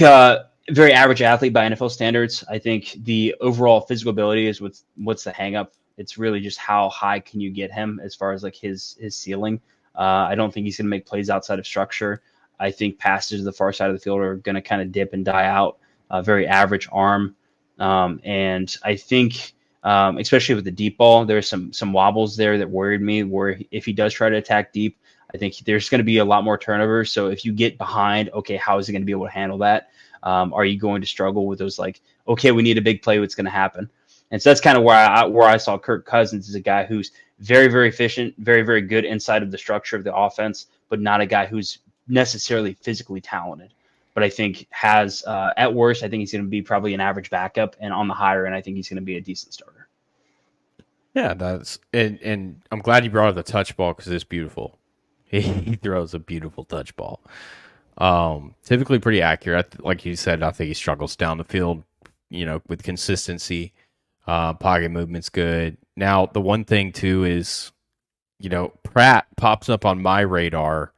very average athlete by NFL standards. I think the overall physical ability is what's the hang up. It's really just how high can you get him as far as like his ceiling. I don't think he's going to make plays outside of structure. I think passes to the far side of the field are going to kind of dip and die out. Very average arm. And I think, especially with the deep ball, there's some wobbles there that worried me, where if he does try to attack deep, I think there's going to be a lot more turnovers. So if you get behind, okay, how is he going to be able to handle that? Are you going to struggle with those, like, okay, we need a big play, what's going to happen? And so that's kind of where I saw Kirk Cousins as a guy who's very, very efficient, very, very good inside of the structure of the offense, but not a guy who's necessarily physically talented. But I think has, at worst, I think he's going to be probably an average backup, and on the higher end, I think he's going to be a decent starter. Yeah, that's and I'm glad you brought up the touch ball because it's beautiful. He throws a beautiful touch ball. Typically pretty accurate. Like you said, I think he struggles down the field, with consistency. Pocket movement's good. Now, the one thing too is, Pratt pops up on my radar.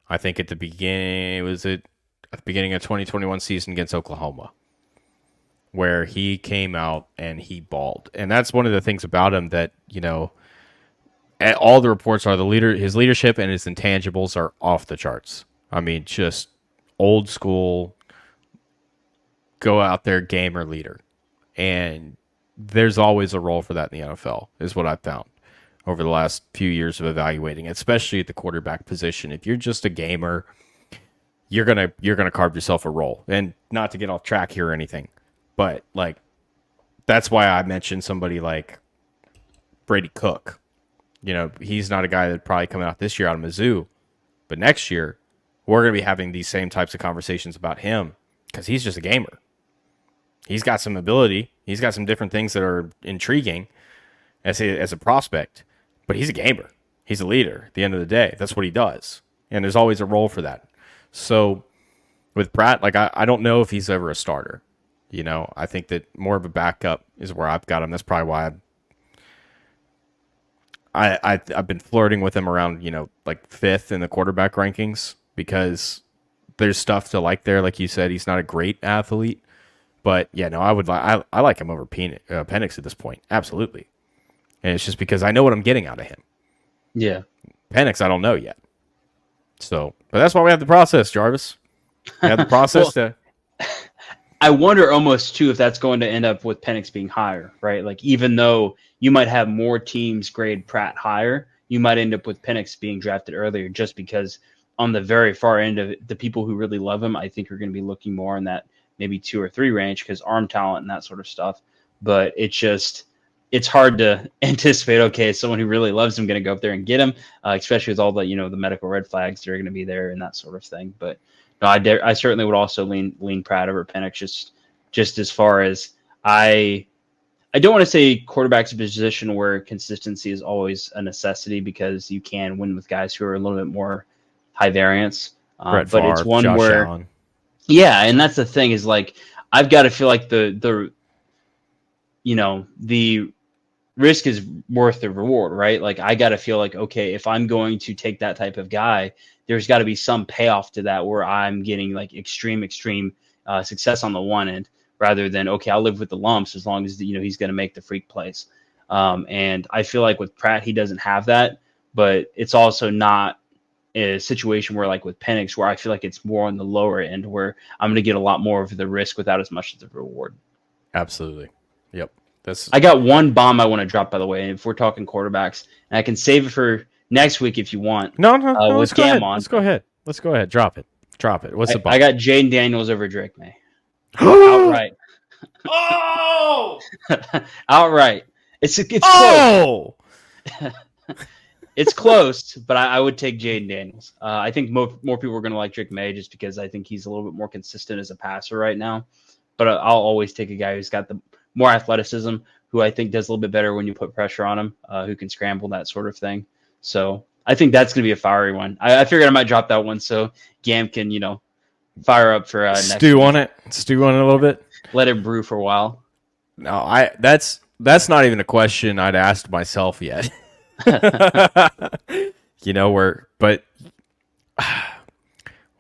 I think at the beginning, at the beginning of 2021 season against Oklahoma, where he came out and he balled. And that's one of the things about him that, all the reports are his leadership and his intangibles are off the charts. I mean, just old school, go out there, gamer leader. And there's always a role for that in the NFL, is what I've found over the last few years of evaluating, especially at the quarterback position. If you're just a gamer, you're gonna carve yourself a role. And not to get off track here or anything, but like that's why I mentioned somebody like Brady Cook. He's not a guy that probably coming out this year out of Mizzou, but next year we're gonna be having these same types of conversations about him because he's just a gamer. He's got some ability. He's got some different things that are intriguing as a prospect, but he's a gamer. He's a leader. At the end of the day, that's what he does, and there's always a role for that. So with Pratt, like I don't know if he's ever a starter. I think that more of a backup is where I've got him. That's probably why I've been flirting with him around, like 5th in the quarterback rankings, because there's stuff to like there. Like you said, he's not a great athlete. But yeah, no, I like him over Penix at this point, absolutely. And it's just because I know what I'm getting out of him. Yeah, Penix, I don't know yet. So, but that's why we have the process, Jarvis. We have the process to. I wonder almost too if that's going to end up with Penix being higher, right? Like even though you might have more teams grade Pratt higher, you might end up with Penix being drafted earlier, just because on the very far end of it, the people who really love him, I think are going to be looking more in that maybe 2 or 3 range because arm talent and that sort of stuff. But it's hard to anticipate, okay, someone who really loves him going to go up there and get him, especially with all the, the medical red flags that are going to be there and that sort of thing. But no, I certainly would also lean Pratt over Penix, just as far as I don't want to say quarterback's a position where consistency is always a necessity, because you can win with guys who are a little bit more high variance. But it's one Josh where Allen. Yeah, and that's the thing is, like, I've got to feel like the risk is worth the reward, right? Like I got to feel like, okay, if I'm going to take that type of guy, there's got to be some payoff to that where I'm getting like extreme success on the one end, rather than, okay, I'll live with the lumps as long as he's going to make the freak plays. And I feel like with Pratt, he doesn't have that, but it's also not a situation where, like with Penix, where I feel like it's more on the lower end, where I'm going to get a lot more of the risk without as much of the reward. Absolutely. Yep. I got one bomb I want to drop, by the way, if we're talking quarterbacks, and I can save it for next week if you want. No. With Cam on. Let's go ahead. Drop it. What's the bomb? I got Jayden Daniels over Drake Maye. Outright. Oh! Outright. It's close. Oh! It's close, but I would take Jayden Daniels. I think more people are going to like Drake Maye just because I think he's a little bit more consistent as a passer right now. But I'll always take a guy who's got the more athleticism, who I think does a little bit better when you put pressure on him, who can scramble, that sort of thing. So I think that's going to be a fiery one. I figured I might drop that one so Gam can, fire up for next Stew week. on it. Stew on it a little bit. Let it brew for a while. No, that's not even a question I'd asked myself yet. But well,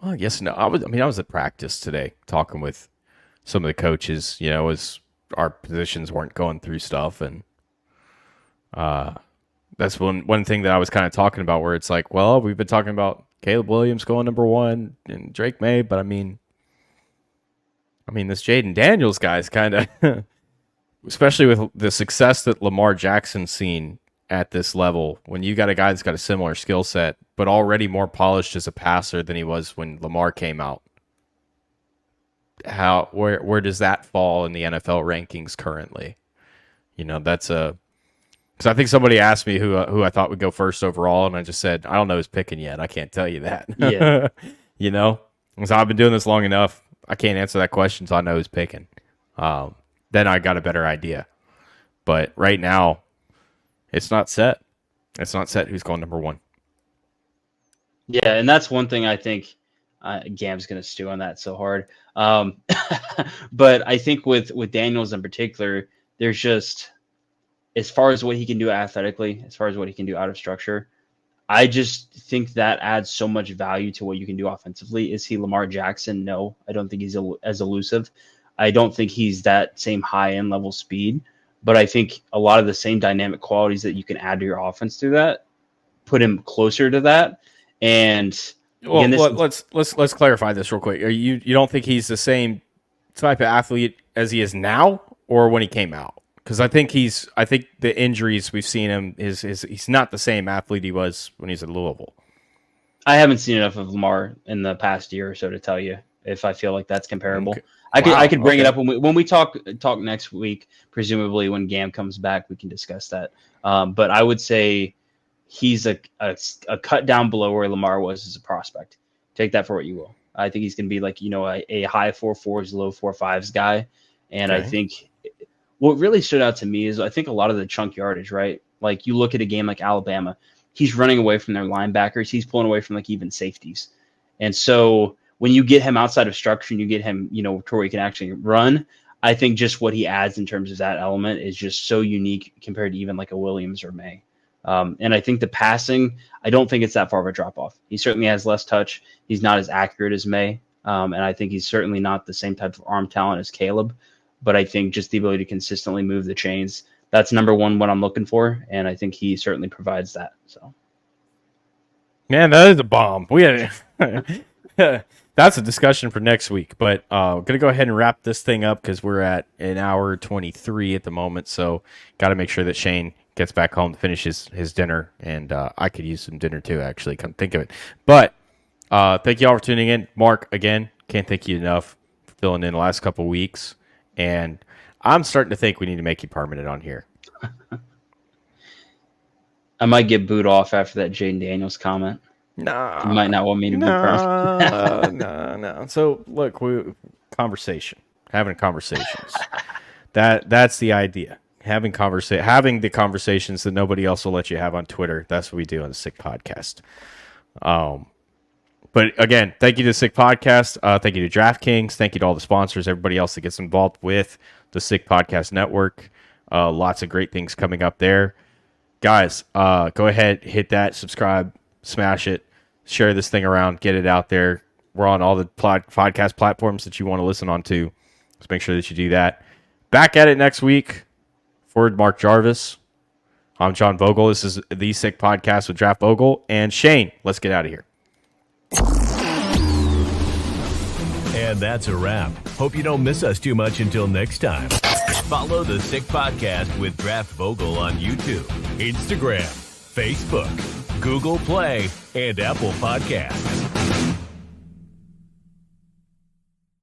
I guess no. I was at practice today talking with some of the coaches, as our positions weren't going through stuff, and that's one thing that I was kind of talking about, where it's like, well, we've been talking about Caleb Williams going number 1 and Drake Maye, but I mean this Jayden Daniels guy is kind of, especially with the success that Lamar Jackson's seen at this level, when you got a guy that's got a similar skill set, but already more polished as a passer than he was when Lamar came out. Where does that fall in the NFL rankings currently? That's because I think somebody asked me who I thought would go first overall, and I just said I don't know who's picking yet. I can't tell you that. Yeah. Because I've been doing this long enough, I can't answer that question, so I know who's picking. Then I got a better idea. But right now, it's not set. It's not set who's going number 1. Yeah, and that's one thing I think Gam's going to stew on that so hard. But I think with Daniels in particular, there's just, as far as what he can do athletically, as far as what he can do out of structure, I just think that adds so much value to what you can do offensively. Is he Lamar Jackson? No, I don't think he's as elusive. I don't think he's that same high-end level speed. But I think a lot of the same dynamic qualities that you can add to your offense through that put him closer to that. And well, let's clarify this real quick. You don't think he's the same type of athlete as he is now, or when he came out? Because I think the injuries we've seen him he's not the same athlete he was when he's at Louisville. I haven't seen enough of Lamar in the past year or so to tell you if I feel like that's comparable. Okay. I could bring it up when we talk next week. Presumably, when Gam comes back, we can discuss that. But I would say he's a cut down below where Lamar was as a prospect. Take that for what you will. I think he's going to be like a high 4.4s, low 4.5s guy. And okay. I think what really stood out to me is I think a lot of the chunk yardage, right? Like you look at a game like Alabama, he's running away from their linebackers. He's pulling away from like even safeties. And so when you get him outside of structure and you get him, to where he can actually run, I think just what he adds in terms of that element is just so unique compared to even like a Williams or May. And I think the passing, I don't think it's that far of a drop off. He certainly has less touch. He's not as accurate as May. And I think he's certainly not the same type of arm talent as Caleb. But I think just the ability to consistently move the chains, that's number one, what I'm looking for. And I think he certainly provides that. So, man, that is a bomb. We had that's a discussion for next week. But going to go ahead and wrap this thing up because we're at an hour 23 at the moment. So got to make sure that Shane gets back home to finish his dinner. And I could use some dinner too, actually, come think of it. But thank you all for tuning in. Mark, again, can't thank you enough for filling in the last couple weeks. And I'm starting to think we need to make you permanent on here. I might get booed off after that Jayden Daniels comment. No. You might not want me to be permanent. No. So, look, having conversations. That's the idea. Having the conversations that nobody else will let you have on Twitter. That's what we do on the Sick Podcast. But again, thank you to the Sick Podcast. Thank you to DraftKings. Thank you to all the sponsors, everybody else that gets involved with the Sick Podcast Network. Lots of great things coming up there. Guys, go ahead, hit that, subscribe, smash it, share this thing around, get it out there. We're on all the podcast platforms that you want to listen on to. Just make sure that you do that. Back at it next week. For Mark Jarvis, I'm John Vogel. This is the Sick Podcast with Draft Vogel and Shane. Let's get out of here. And that's a wrap. Hope you don't miss us too much until next time. Follow the Sick Podcast with Draft Vogel on YouTube, Instagram, Facebook, Google Play, and Apple Podcasts.